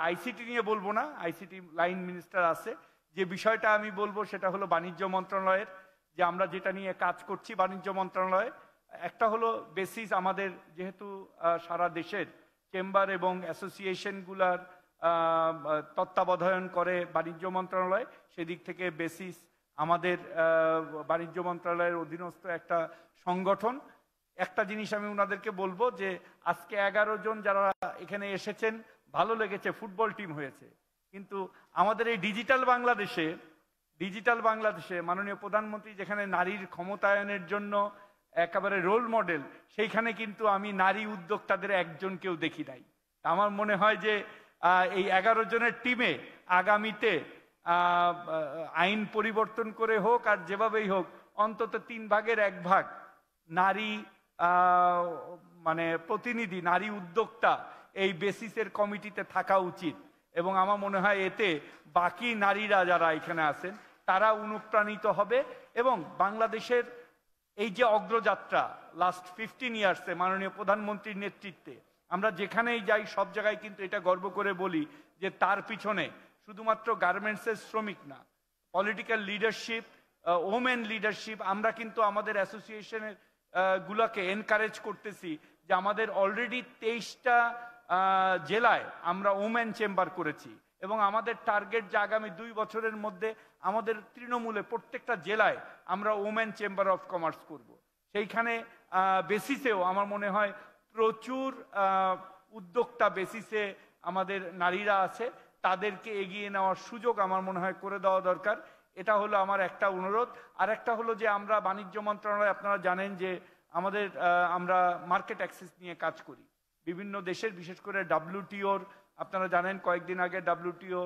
আইসিটি নিয়ে বলবো না, আইসিটি লাইন মিনিস্টার আছে। যে বিষয়টা আমি বলবো সেটা হলো বাণিজ্য মন্ত্রণালয়ের, যে আমরা যেটা নিয়ে কাজ করছি বাণিজ্য মন্ত্রণালয়ে। একটা হলো বেসিস, আমাদের যেহেতু সারা দেশের চেম্বার এবং অ্যাসোসিয়েশনগুলার তত্ত্বাবধান করে বাণিজ্য মন্ত্রণালয়, সেদিক থেকে বেসিস আমাদের বাণিজ্য মন্ত্রণালয়ের অধীনস্থ একটা সংগঠন। একটা জিনিস আমি ওনাদেরকে বলবো যে আজকে 11 জন যারা এখানে এসেছেন, ভালো লেগেছে, ফুটবল টিম হয়েছে, কিন্তু আমাদের এই ডিজিটাল বাংলাদেশে মাননীয় প্রধানমন্ত্রী যেখানে নারীর ক্ষমতায়নের জন্য একেবারে রোল মডেল, সেইখানে কিন্তু আমি নারী উদ্যোক্তাদের একজনকেও দেখি নাই। আমার মনে হয় যে এই 11 জনের টিমে আগামীতে আইন পরিবর্তন করে হোক আর যেভাবেই হোক, অন্তত 3 ভাগের 1 ভাগ নারী মানে প্রতিনিধি, নারী উদ্যোক্তা এই বেসিসের কমিটিতে থাকা উচিত। এবং আমার মনে হয় এতে বাকি নারীরা যারা এখানে আছেন তারা অনুপ্রাণিত হবে। এবং বাংলাদেশের এই যে অগ্রযাত্রা লাস্ট 15 ইয়ার্সে মাননীয় প্রধানমন্ত্রীর নেতৃত্বে, আমরা যেখানেই যাই সব জায়গায় কিন্তু এটা গর্ব করে বলি যে তার পিছনে শুধুমাত্র গার্মেন্টসের শ্রমিক না, পলিটিক্যাল লিডারশিপ, ওমেন লিডারশিপ। আমরা কিন্তু আমাদের অ্যাসোসিয়েশনের গুলাকে এনকারেজ করতেছি যে আমাদের অলরেডি 23টা জেলায় আমরা ওমেন চেম্বার করেছি, এবং আমাদের টার্গেট যে আগামী 2 বছরের মধ্যে আমাদের তৃণমূলে প্রত্যেকটা জেলায় আমরা ওমেন চেম্বার অফ কমার্স করব। সেইখানে বেসিসেও আমার মনে হয় প্রচুর উদ্যোক্তা বেসিসে আমাদের নারীরা আছে, তাদেরকে এগিয়ে নেওয়ার সুযোগ আমার মনে হয় করে দেওয়া দরকার। এটা হলো আমার একটা অনুরোধ। আর একটা হলো যে আমরা বাণিজ্য মন্ত্রণালয়, আপনারা জানেন যে আমরা মার্কেট অ্যাক্সেস নিয়ে কাজ করি বিভিন্ন দেশের, বিশেষ করে WTOর। আপনারা জানেন কয়েকদিন আগে WTO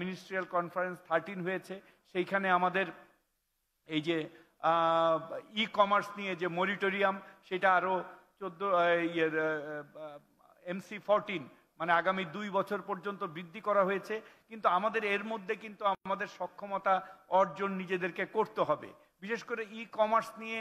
মিনিস্ট্রিয়াল কনফারেন্স 13 হয়েছে, সেইখানে আমাদের এই যে ই কমার্স নিয়ে যে মনিটরিয়াম, সেটা আরো MC14 মানে আগামী 2 বছর পর্যন্ত বৃদ্ধি করা হয়েছে। কিন্তু আমাদের এর মধ্যে কিন্তু আমাদের সক্ষমতা অর্জন নিজেদেরকে করতে হবে। বিশেষ করে ই কমার্স নিয়ে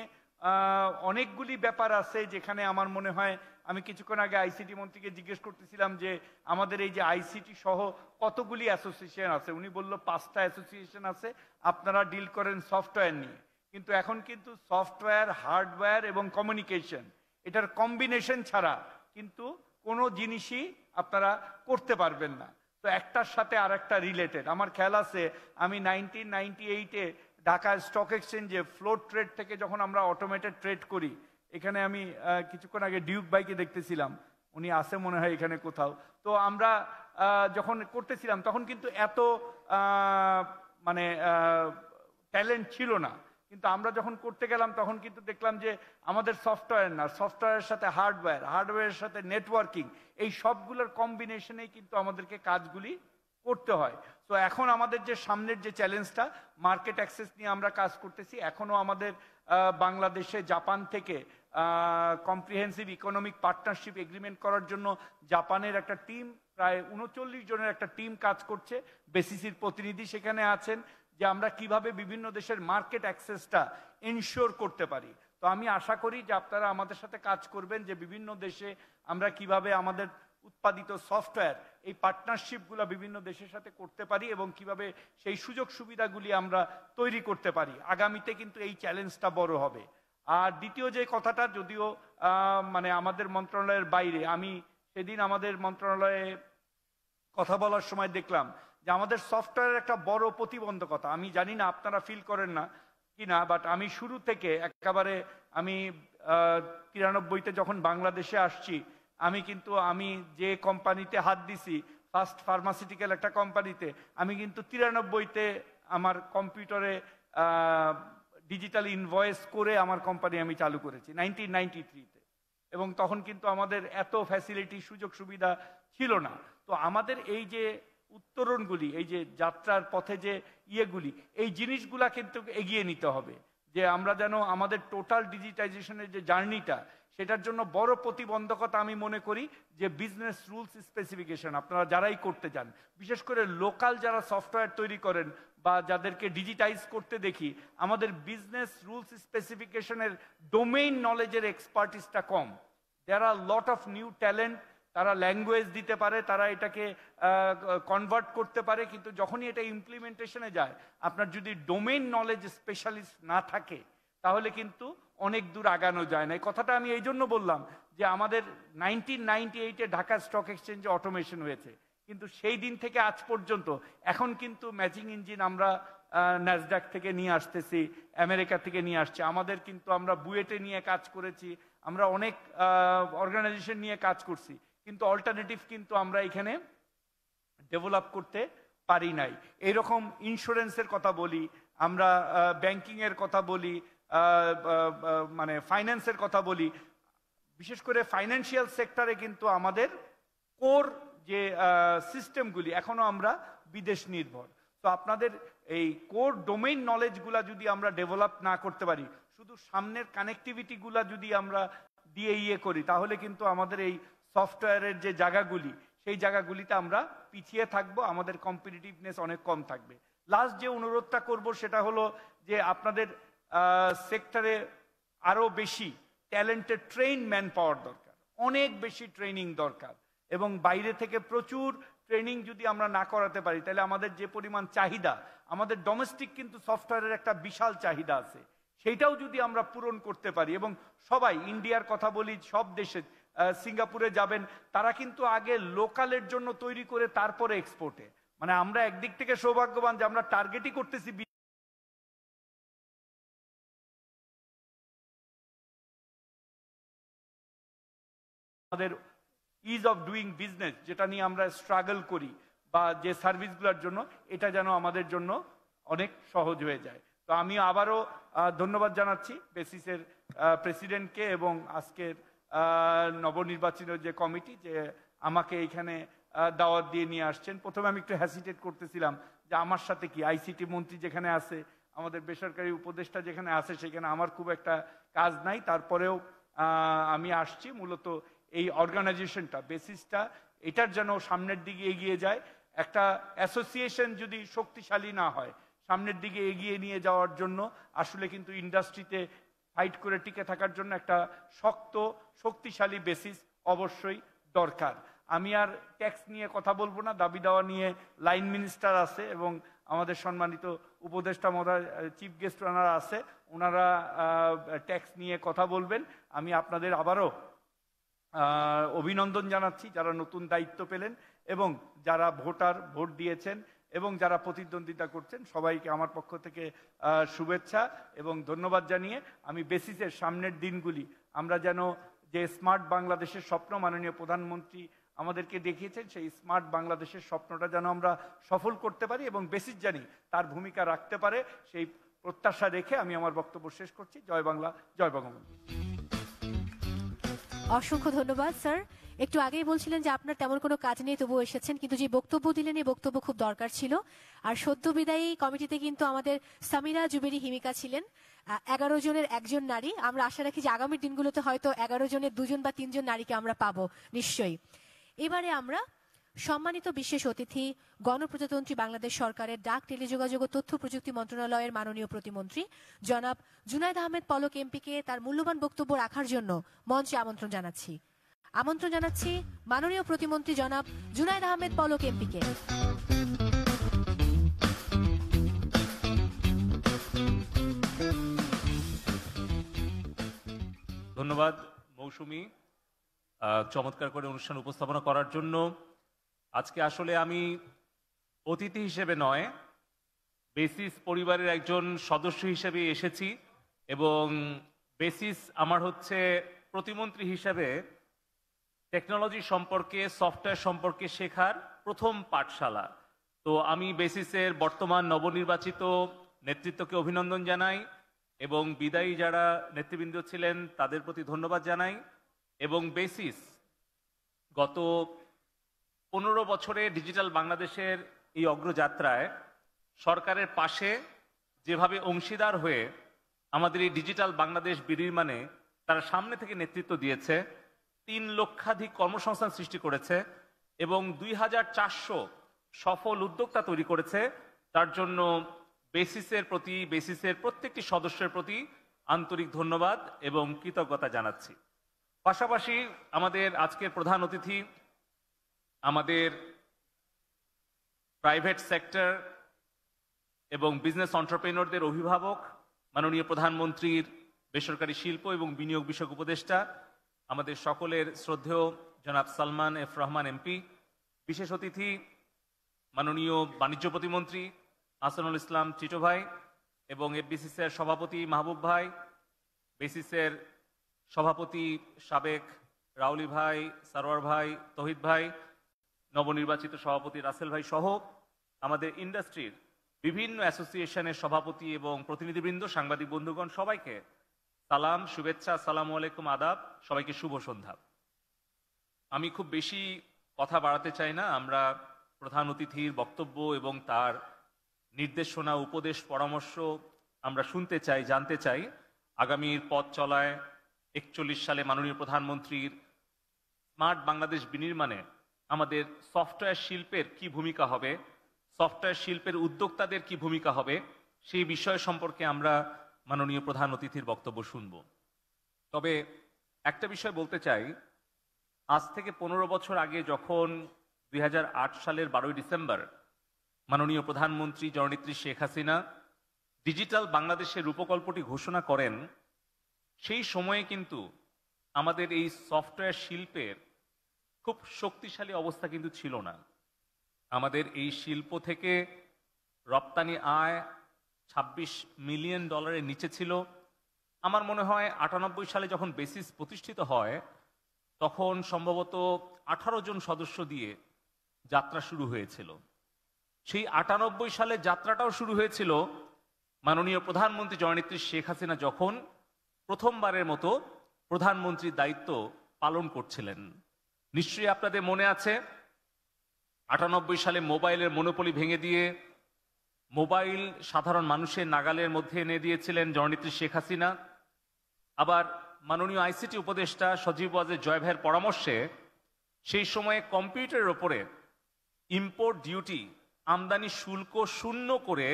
অনেকগুলি ব্যাপার আছে যেখানে আমার মনে হয়, আমি কিছুক্ষণ আগে আইসিটি মন্ত্রীকে জিজ্ঞেস করতেছিলাম যে আমাদের এই যে আইসিটি সহ কতগুলি অ্যাসোসিয়েশন আছে, উনি বলল 5টা অ্যাসোসিয়েশন আছে, আপনারা ডিল করেন সফটওয়্যার নিয়ে। কিন্তু এখন কিন্তু সফটওয়্যার, হার্ডওয়্যার এবং কমিউনিকেশন, এটার কম্বিনেশন ছাড়া কিন্তু কোনো জিনিসই আপনারা করতে পারবেন না। তো একটার সাথে আর একটা রিলেটেড। আমার খেয়াল আছে আমি 1998-এ ঢাকা স্টক এক্সচেঞ্জে ফ্লোট ট্রেড থেকে যখন আমরা অটোমেটেড ট্রেড করি, এখানে আমি কিছুক্ষণ আগে ডিউক ভাইকে দেখতেছিলাম, উনি আছে মনে হয় এখানে কোথাও। তো আমরা যখন করতেছিলাম তখন কিন্তু এত মানে ট্যালেন্ট ছিল না, কিন্তু আমরা যখন করতে গেলাম তখন কিন্তু দেখলাম যে আমাদের সফটওয়্যার না, সফটওয়্যারের সাথে হার্ডওয়্যার, হার্ডওয়্যারের সাথে নেটওয়ার্কিং, এই সবগুলোর কম্বিনেশনেই কিন্তু আমাদেরকে কাজগুলি করতে হয়। তো এখন আমাদের যে সামনের যে চ্যালেঞ্জটা, মার্কেট অ্যাক্সেস নিয়ে আমরা কাজ করতেছি। এখনো আমাদের বাংলাদেশে জাপান থেকে কম্প্রিহেন্সিভ ইকোনমিক পার্টনারশিপ এগ্রিমেন্ট করার জন্য জাপানের একটা টিম, প্রায় 39 জনের একটা টিম কাজ করছে। বেসিসির প্রতিনিধি সেখানে আছেন, যে আমরা কিভাবে বিভিন্ন দেশের মার্কেট অ্যাক্সেসটা এনশিওর করতে পারি। তো আমি আশা করি যে আপনারা আমাদের সাথে কাজ করবেন, যে বিভিন্ন দেশে আমরা কিভাবে আমাদের উৎপাদিত সফটওয়্যার এই পার্টনারশিপগুলো বিভিন্ন দেশের সাথে করতে পারি এবং কিভাবে সেই সুযোগ সুবিধাগুলি আমরা তৈরি করতে পারি। আগামীতে কিন্তু এই চ্যালেঞ্জটা বড় হবে। আর দ্বিতীয় যে কথাটা, যদিও মানে আমাদের মন্ত্রণালয়ের বাইরে, আমি সেদিন আমাদের মন্ত্রণালয়ে কথা বলার সময় দেখলাম যে আমাদের সফটওয়্যারের একটা বড় প্রতিবন্ধকতা, আমি জানি না আপনারা ফিল করেন না কিনা, বাট আমি শুরু থেকে একেবারে আমি 93-তে যখন বাংলাদেশে আসছি, আমি যে কোম্পানিতে হাত দিছি, ফার্স্ট ফার্মাসিউটিক্যাল একটা কোম্পানিতে, আমি কিন্তু 93-তে আমার কম্পিউটারে ডিজিটাল ইনভয়েস করে আমার কোম্পানি আমি চালু করেছি 1993-তে। এবং তখন কিন্তু আমাদের এত ফ্যাসিলিটি সুযোগ সুবিধা ছিল না। তো আমাদের এই যে উত্তরণগুলি, এই যে যাত্রার পথে যে ইয়েগুলি, এই জিনিসগুলা কিন্তু এগিয়ে নিতে হবে, যে আমরা যেন আমাদের টোটাল ডিজিটাইজেশনের যে জার্নিটা, সেটার জন্য বড় প্রতিবন্ধকতা আমি মনে করি যে বিজনেস রুলস স্পেসিফিকেশন। আপনারা যারাই করতে যান, বিশেষ করে লোকাল যারা সফটওয়্যার তৈরি করেন বা যাদেরকে ডিজিটাইজ করতে দেখি, আমাদের বিজনেস রুলস স্পেসিফিকেশনের ডোমেইন নলেজের এক্সপার্টিসটা কম। দেয়ার আর লট অফ নিউ ট্যালেন্ট, তারা ল্যাঙ্গুয়েজ দিতে পারে, তারা এটাকে কনভার্ট করতে পারে, কিন্তু যখনই এটা ইমপ্লিমেন্টেশনে যায়, আপনার যদি ডোমেইন নলেজ স্পেশালিস্ট না থাকে, তাহলে কিন্তু অনেক দূর আগানো যায় না। এই কথাটা আমি এই জন্য বললাম যে আমাদের 1998-এ ঢাকা স্টক এক্সচেঞ্জে অটোমেশন হয়েছে, কিন্তু সেই দিন থেকে আজ পর্যন্ত এখন কিন্তু ম্যাচিং ইঞ্জিন আমরা ন্যাসডাক থেকে নিয়ে আসতেছি, আমেরিকা থেকে নিয়ে আসছে। আমাদের কিন্তু আমরা বুয়েটে নিয়ে কাজ করেছি, আমরা অনেক অর্গানাইজেশন নিয়ে কাজ করছি, কিন্তু অল্টারনেটিভ কিন্তু আমরা এখানে ডেভেলপ করতে পারি নাই। এইরকম ইন্স্যুরেন্সের কথা বলি, আমরা ব্যাংকিংয়ের কথা বলি, মানে ফাইন্যান্সের কথা বলি, বিশেষ করে ফাইন্যান্সিয়াল সেক্টরে কিন্তু আমাদের কোর যে সিস্টেমগুলি এখনো আমরা বিদেশ নির্ভর। তো আপনাদের এই কোর ডোমেইন নলেজগুলা যদি আমরা ডেভেলপ না করতে পারি, শুধু সামনের কানেক্টিভিটিগুলা যদি আমরা দিয়ে ইয়ে করি, তাহলে কিন্তু আমাদের এই সফটওয়্যারের যে জায়গাগুলি, সেই জায়গাগুলিতে আমরা পিছিয়ে থাকবো, আমাদের কম্পিটিটিভনেস অনেক কম থাকবে। লাস্ট যে অনুরোধটা করব সেটা হলো যে আপনাদের সেক্টরে আরো বেশি ট্যালেন্টেড ট্রেন ম্যান পাওয়ার দরকার, অনেক বেশি ট্রেনিং দরকার, এবং বাইরে থেকে প্রচুর ট্রেনিং যদি আমরা না করাতে পারি, তাহলে আমাদের যে পরিমাণ চাহিদা, আমাদের ডোমেস্টিক কিন্তু সফটওয়্যারের একটা বিশাল চাহিদা আছে, সেইটাও যদি আমরা পূরণ করতে পারি। এবং সবাই, ইন্ডিয়ার কথা বলি, সব দেশে, সিঙ্গাপুরে যাবেন, তারা কিন্তু আগে লোকালের জন্য তৈরি করে তারপরে এক্সপোর্টে। মানে আমরা একদিক থেকে সৌভাগ্যবান যে আমরা টার্গেটই করতেছি আমাদের ইজ অফ ডুইং বিজনেস, যেটা নিয়ে আমরা স্ট্রাগল করি, বা যে সার্ভিসগুলোর জন্য, এটা যেন আমাদের জন্য অনেক সহজ হয়ে যায়। তো আমি আবারও ধন্যবাদ জানাচ্ছি বেসিসের প্রেসিডেন্টকে এবং আজকের নবনির্বাচিত যে কমিটি, যে আমাকে এইখানে দাওয়াত দিয়ে নিয়ে আসছেন। প্রথমে আমি একটু হ্যাসিটেট করতেছিলাম যে আমার সাথে কি, আইসিটি মন্ত্রী যেখানে আছে, আমাদের বেসরকারি উপদেষ্টা যেখানে আছে, সেখানে আমার খুব একটা কাজ নাই। তারপরেও আমি আসছি মূলত এই অর্গানাইজেশনটা, বেসিসটা, এটার যেন সামনের দিকে এগিয়ে যায়। একটা অ্যাসোসিয়েশন যদি শক্তিশালী না হয়, সামনের দিকে এগিয়ে নিয়ে যাওয়ার জন্য আসলে কিন্তু ইন্ডাস্ট্রিতে ফাইট করে টিকে থাকার জন্য একটা শক্ত শক্তিশালী বেসিস অবশ্যই দরকার। আমি আর ট্যাক্স নিয়ে কথা বলবো না, দাবি দাওয়া নিয়ে লাইন মিনিস্টার আছে এবং আমাদের সম্মানিত উপদেষ্টা মহোদয়, চিফ গেস্ট ওনারা আছে, ওনারা ট্যাক্স নিয়ে কথা বলবেন। আমি আপনাদের আবারও অভিনন্দন জানাচ্ছি যারা নতুন দায়িত্ব পেলেন, এবং যারা ভোটার, ভোট দিয়েছেন, এবং যারা প্রতিদ্বন্দ্বিতা করছেন, সবাইকে আমার পক্ষ থেকে শুভেচ্ছা এবং ধন্যবাদ জানিয়ে আমি বেসিসের সামনের দিনগুলি আমরা যেন যে স্মার্ট বাংলাদেশের স্বপ্ন মাননীয় প্রধানমন্ত্রী আমাদেরকে দেখিয়েছেন, সেই স্মার্ট বাংলাদেশের স্বপ্নটা যেন আমরা সফল করতে পারি এবং বেসিস জানি তার ভূমিকা রাখতে পারে, সেই প্রত্যাশা রেখে আমি আমার বক্তব্য শেষ করছি। জয় বাংলা, জয় বঙ্গবন্ধু। অসংখ্য ধন্যবাদ স্যার। একটু আগেই বলছিলেন যে আপনার তেমন কোনো কাজ নেই, তবুও এসেছেন, কিন্তু যে বক্তব্য দিলেন এই বক্তব্য খুব দরকার ছিল। আর সদ্য বিদায়ী কমিটিতে কিন্তু আমাদের সামিরা জুবেরি হিমিকা ছিলেন, 11 জনের একজন নারী। আমরা আশা রাখি যে আগামী দিনগুলোতে হয়তো 11 জনের 2 বা 3 নারীকে আমরা পাবো নিশ্চয়ই। এবারে আমরা সম্মানিত বিশেষ অতিথি, গণপ্রজাতন্ত্রী বাংলাদেশ সরকারের ডাক, টেলিযোগাযোগ ও তথ্য প্রযুক্তি মন্ত্রণালয়ের মাননীয় প্রতিমন্ত্রী জনাব জুনায়েদ আহমেদ পলক এমপিকে তার মূল্যবান বক্তব্য রাখার জন্য মঞ্চে আমন্ত্রণ জানাচ্ছি মাননীয় প্রতিমন্ত্রী জনাব জুনায়েদ আহমেদ পলক এমপিকে। ধন্যবাদ মৌসুমী, চমৎকার করে অনুষ্ঠান উপস্থাপনা করার জন্য। আজকে আসলে আমি অতিথি হিসেবে নয়, বেসিস পরিবারের একজন সদস্য হিসেবে এসেছি, এবং বেসিস আমার হচ্ছে প্রতিমন্ত্রী হিসেবে টেকনোলজি সম্পর্কে, সফটওয়্যার সম্পর্কে শেখার প্রথম পাঠশালা। তো আমি বেসিসের বর্তমান নবনির্বাচিত নেতৃত্বকে অভিনন্দন জানাই, এবং বিদায়ী যারা নেতৃবৃন্দ ছিলেন তাদের প্রতি ধন্যবাদ জানাই, এবং বেসিস গত 15 বছরে ডিজিটাল বাংলাদেশের এই অগ্রযাত্রায় সরকারের পাশে যেভাবে অংশীদার হয়ে আমাদের এই ডিজিটাল বাংলাদেশ বিনির্মাণে তারা সামনে থেকে নেতৃত্ব দিয়েছে, 3 লক্ষাধিক কর্মসংস্থান সৃষ্টি করেছে এবং 2400 সফল উদ্যোক্তা তৈরি করেছে, তার জন্য বেসিসের প্রত্যেকটি সদস্যের প্রতি আন্তরিক ধন্যবাদ এবং কৃতজ্ঞতা জানাচ্ছি। পাশাপাশি আমাদের আজকের প্রধান অতিথি আমাদের প্রাইভেট সেক্টর এবং বিজনেস এন্টারপ্রেনিয়রদের অভিভাবক, মাননীয় প্রধানমন্ত্রীর বেসরকারি শিল্প এবং বিনিয়োগ বিষয়ক উপদেষ্টা, আমাদের সকলের শ্রদ্ধেয় জনাব সালমান এফ রহমান এমপি, বিশেষ অতিথি মাননীয় বাণিজ্য প্রতিমন্ত্রী আহসানুল ইসলাম টিটো ভাই এবং এফবিসিসির সভাপতি মাহবুব ভাই, বেসিসের সভাপতি সাবেক রাউলি ভাই, সারোয়ার ভাই, তহিদ ভাই, নবনির্বাচিত সভাপতি রাসেল ভাই সহ আমাদের ইন্ডাস্ট্রির বিভিন্ন অ্যাসোসিয়েশনের সভাপতি এবং প্রতিনিধিবৃন্দ, সাংবাদিক বন্ধুগণ, সবাইকে সালাম, শুভেচ্ছা, আসসালামু আলাইকুম, আদাব, সবাইকে শুভ সন্ধ্যা। আমি খুব বেশি কথা বাড়াতে চাই না। আমরা প্রধান অতিথির বক্তব্য এবং তার নির্দেশনা, উপদেশ, পরামর্শ আমরা শুনতে চাই, জানতে চাই। আগামীর পথ চলায় 41 সালে মাননীয় প্রধানমন্ত্রীর স্মার্ট বাংলাদেশ বিনির্মাণে আমাদের সফটওয়্যার শিল্পের কি ভূমিকা হবে, সফটওয়্যার শিল্পের উদ্যোক্তাদের কি ভূমিকা হবে, সেই বিষয় সম্পর্কে আমরা মাননীয় প্রধান অতিথির বক্তব্য শুনব। তবে একটা বিষয় বলতে চাই, আজ থেকে 15 বছর আগে যখন 2008 সালের 12 ডিসেম্বর মাননীয় প্রধানমন্ত্রী জননেত্রী শেখ হাসিনা ডিজিটাল বাংলাদেশের রূপকল্পটি ঘোষণা করেন, সেই সময়ে কিন্তু আমাদের এই সফটওয়্যার শিল্পের খুব শক্তিশালী অবস্থা কিন্তু ছিল না। আমাদের এই শিল্প থেকে রপ্তানি আয় $26 মিলিয়ন নিচে ছিল। আমার মনে হয় 98 সালে যখন বেসিস প্রতিষ্ঠিত হয় তখন সম্ভবত 18 জন সদস্য দিয়ে যাত্রা শুরু হয়েছিল। সেই 98 সালে যাত্রাটাও শুরু হয়েছিল মাননীয় প্রধানমন্ত্রী জননেত্রী শেখ হাসিনা যখন প্রথমবারের মতো প্রধানমন্ত্রীর দায়িত্ব পালন করছিলেন। নিশ্চয়ই আপনাদের মনে আছে 98 সালে মোবাইলের মনোপলি ভেঙে দিয়ে মোবাইল সাধারণ মানুষের নাগালের মধ্যে এনে দিয়েছিলেন জননেত্রী শেখ হাসিনা। আবার মাননীয় আইসিটি উপদেষ্টা সজীব ওয়াজেদ জয় ভাইয়ের পরামর্শে সেই সময়ে কম্পিউটারের ওপরে ইম্পোর্ট ডিউটি, আমদানি শুল্ক শূন্য করে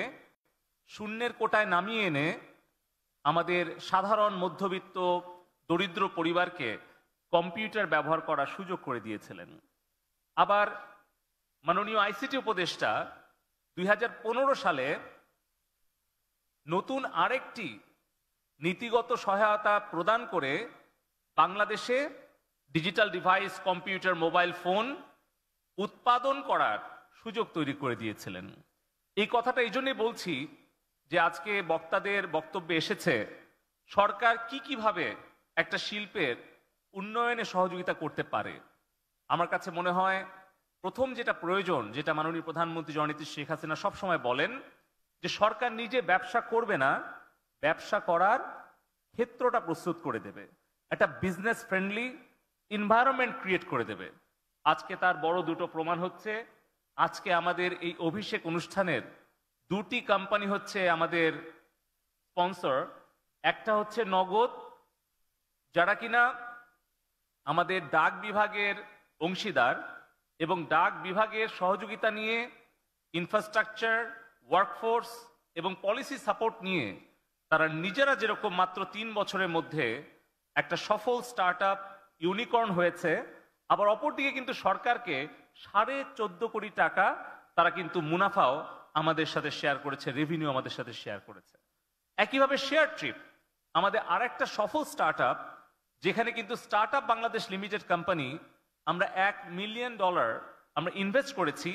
শূন্যের কোটায় নামিয়ে এনে আমাদের সাধারণ মধ্যবিত্ত দরিদ্র পরিবারকে কম্পিউটার ব্যবহার করার সুযোগ করে দিয়েছিলেন। আবার মাননীয় আইসিটি উপদেষ্টা 2015 সালে নতুন আরেকটি নীতিগত সহায়তা প্রদান করে বাংলাদেশে digital device, computer, mobile phone উৎপাদন করার সুযোগ তৈরি করে দিয়েছিলেন। এই কথাটা এই জন্যই বলছি যে আজকে বক্তাদের বক্তব্যে এসেছে সরকার কিভাবে একটা শিল্পের উন্নয়নে সহযোগিতা করতে পারে। আমার কাছে মনে হয় প্রথম যেটা প্রয়োজন, যেটা মাননীয় প্রধানমন্ত্রী জননেত্রী শেখ হাসিনা সবসময় বলেন, যে সরকার নিজে ব্যবসা করবে না, ব্যবসা করার ক্ষেত্রটা প্রস্তুত করে দেবে, একটা বিজনেস ফ্রেন্ডলি এনভায়রনমেন্ট ক্রিয়েট করে দেবে। আজকে তার বড় দুটো প্রমাণ হচ্ছে, আজকে আমাদের এই অভিষেক অনুষ্ঠানের দুটি কোম্পানি হচ্ছে আমাদের স্পন্সর। একটা হচ্ছে নগদ, যারা কিনা আমাদের ডাক বিভাগের অংশীদার এবং ডাক বিভাগের সহযোগিতা নিয়ে ইনফ্রাস্ট্রাকচার, ওয়ার্কফোর্স এবং পলিসি সাপোর্ট নিয়ে তারা নিজেরা যেরকম মাত্র 3 বছরের মধ্যে একটা সফল স্টার্ট আপ ইউনিকর্ন হয়েছে, আবার অপরদিকে কিন্তু সরকারকে 14.5 কোটি টাকা তারা কিন্তু মুনাফাও আমাদের সাথে শেয়ার করেছে, রেভিনিউ আমাদের সাথে শেয়ার করেছে। একইভাবে শেয়ার ট্রিপ আমাদের আরেকটা সফল স্টার্ট আপ, যেখানে কিন্তু start up Bangladesh limited company আমরা $1 মিলিয়ন আমরা ইনভেস্ট করেছি,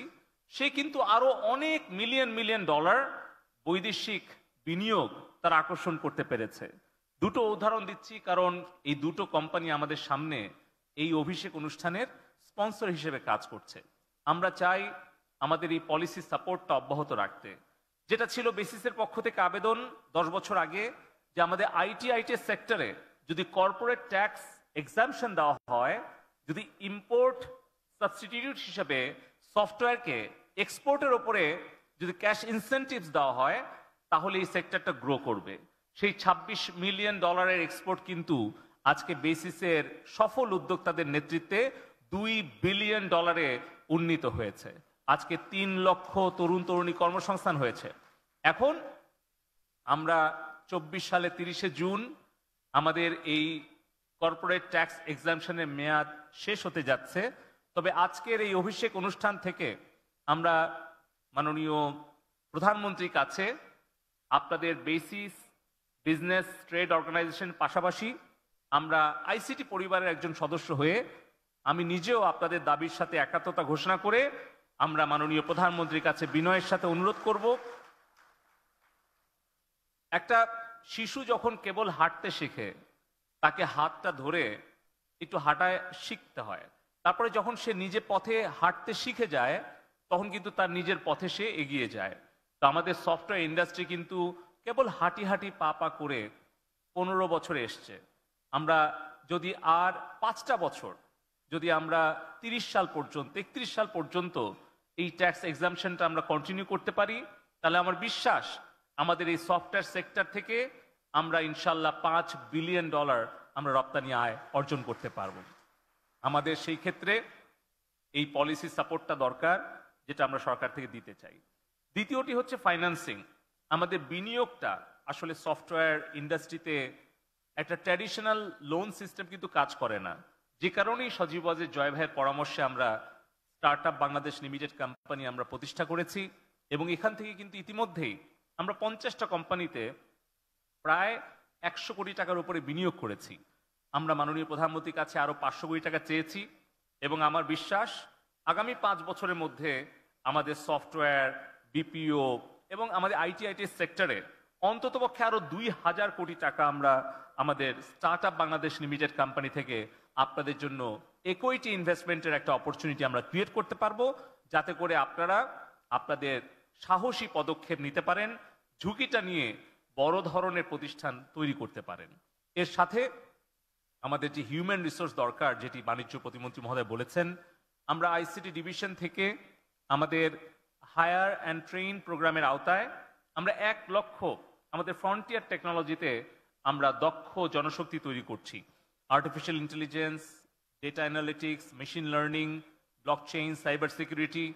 সে কিন্তু আরো অনেক মিলিয়ন ডলার বৈদেশিক বিনিয়োগ তারা আকর্ষণ করতে পেরেছে। দুটো উদাহরণ দিচ্ছি কারণ এই দুটো কোম্পানি আমাদের সামনে এই অভিষেক অনুষ্ঠানের স্পন্সর হিসেবে কাজ করছে। আমরা চাই আমাদের এই পলিসি সাপোর্টটা অব্যাহত রাখতে। যেটা ছিল বেসিসের পক্ষ থেকে আবেদন 10 বছর আগে, যে আমাদের আইটি সেক্টরে যদি কর্পোরেট ট্যাক্স এক্সাম্পশন দেওয়া হয়, যদি ইম্পোর্ট সাবস্টিটিউট হিসেবে সফটওয়্যারকে এক্সপোর্টের ওপরে যদি ক্যাশ ইনসেন্টিভস দেওয়া হয়, তাহলে এই সেক্টরটা গ্রো করবে। সেই $26 মিলিয়ন এক্সপোর্ট কিন্তু আজকে বেসিসের সফল উদ্যোক্তাদের নেতৃত্বে $2 বিলিয়ন উন্নীত হয়েছে। আজকে 3 লক্ষ তরুণ তরুণী কর্মসংস্থান হয়েছে। এখন আমরা 24 সালে 30শে জুন আমাদের এই কর্পোরেট ট্যাক্স এক্সাম্পশনের মেয়াদ শেষ হতে যাচ্ছে। তবে আজকের এই অভিষেক অনুষ্ঠান থেকে আমরা মাননীয় প্রধানমন্ত্রীর কাছে আপনাদের বেসিস বিজনেস ট্রেড অর্গানাইজেশন পাশাপাশি আমরা আইসিটি পরিবারের একজন সদস্য হয়ে আমি নিজেও আপনাদের দাবির সাথে একাত্মতা ঘোষণা করে আমরা মাননীয় প্রধানমন্ত্রীর কাছে বিনয়ের সাথে অনুরোধ করব, একটা শিশু যখন কেবল হাঁটতে শেখে তাকে হাতটা ধরে একটু হাঁটায় শিখতে হয়, তারপরে যখন সে নিজে পথে হাঁটতে শিখে যায় তখন কিন্তু তার নিজের পথে সে এগিয়ে যায়। তো আমাদের সফটওয়্যার ইন্ডাস্ট্রি কিন্তু কেবল হাঁটি হাঁটি পা পা করে 15 বছরে এসছে। আমরা যদি আর 5টা বছর যদি আমরা 30 সাল পর্যন্ত 31 সাল পর্যন্ত এই ট্যাক্স এক্সাম্পশনটা আমরা কন্টিনিউ করতে পারি, তাহলে আমার বিশ্বাস আমাদের এই সফটওয়্যার সেক্টর থেকে আমরা ইনশাল্লাহ $5 বিলিয়ন আমরা রপ্তানি আয় অর্জন করতে পারব। আমাদের সেই ক্ষেত্রে এই পলিসি সাপোর্টটা দরকার, যেটা আমরা সরকার থেকে দিতে চাই। দ্বিতীয়টি হচ্ছে ফাইন্যান্সিং। আমাদের বিনিয়োগটা আসলে সফটওয়্যার ইন্ডাস্ট্রিতে একটা ট্র্যাডিশনাল লোন সিস্টেম কিন্তু কাজ করে না, যে কারণেই সজীব ওয়াজেদ জয় ভাইয়ের পরামর্শে আমরা স্টার্টআপ বাংলাদেশ লিমিটেড কোম্পানি আমরা প্রতিষ্ঠা করেছি এবং এখান থেকে কিন্তু ইতিমধ্যেই আমরা 50টা কোম্পানিতে প্রায় 100 কোটি টাকার উপরে বিনিয়োগ করেছি। আমরা মাননীয় প্রধানমন্ত্রীর কাছে আরো 500 কোটি টাকা চেয়েছি এবং আমার বিশ্বাস আগামী 5 বছরের মধ্যে আমাদের সফটওয়্যার, বিপিও এবং আমাদের আইটি সেক্টরে অন্ততপক্ষে আরো 2000 কোটি টাকা আমরা আমাদের স্টার্টআপ বাংলাদেশ লিমিটেড কোম্পানি থেকে আপনাদের জন্য ইকুইটি ইনভেস্টমেন্টের একটা অপরচুনিটি আমরা ক্রিয়েট করতে পারবো, যাতে করে আপনারা আপনাদের সাহসী পদক্ষেপ নিতে পারেন, ঝুঁকিটা নিয়ে বড় ধরনের প্রতিষ্ঠান তৈরি করতে পারেন। এর সাথে আমাদের যে হিউম্যান রিসোর্স দরকার, যেটি বাণিজ্য প্রতিমন্ত্রী মহোদয় বলেছেন, আমরা আইসিটি ডিভিশন থেকে আমাদের হায়ার অ্যান্ড ট্রেইন প্রোগ্রামের আওতায় আমরা 1 লক্ষ আমাদের ফ্রন্টিয়ার টেকনোলজিতে আমরা দক্ষ জনশক্তি তৈরি করছি। Artificial intelligence, data analytics, machine learning, blockchain, cyber security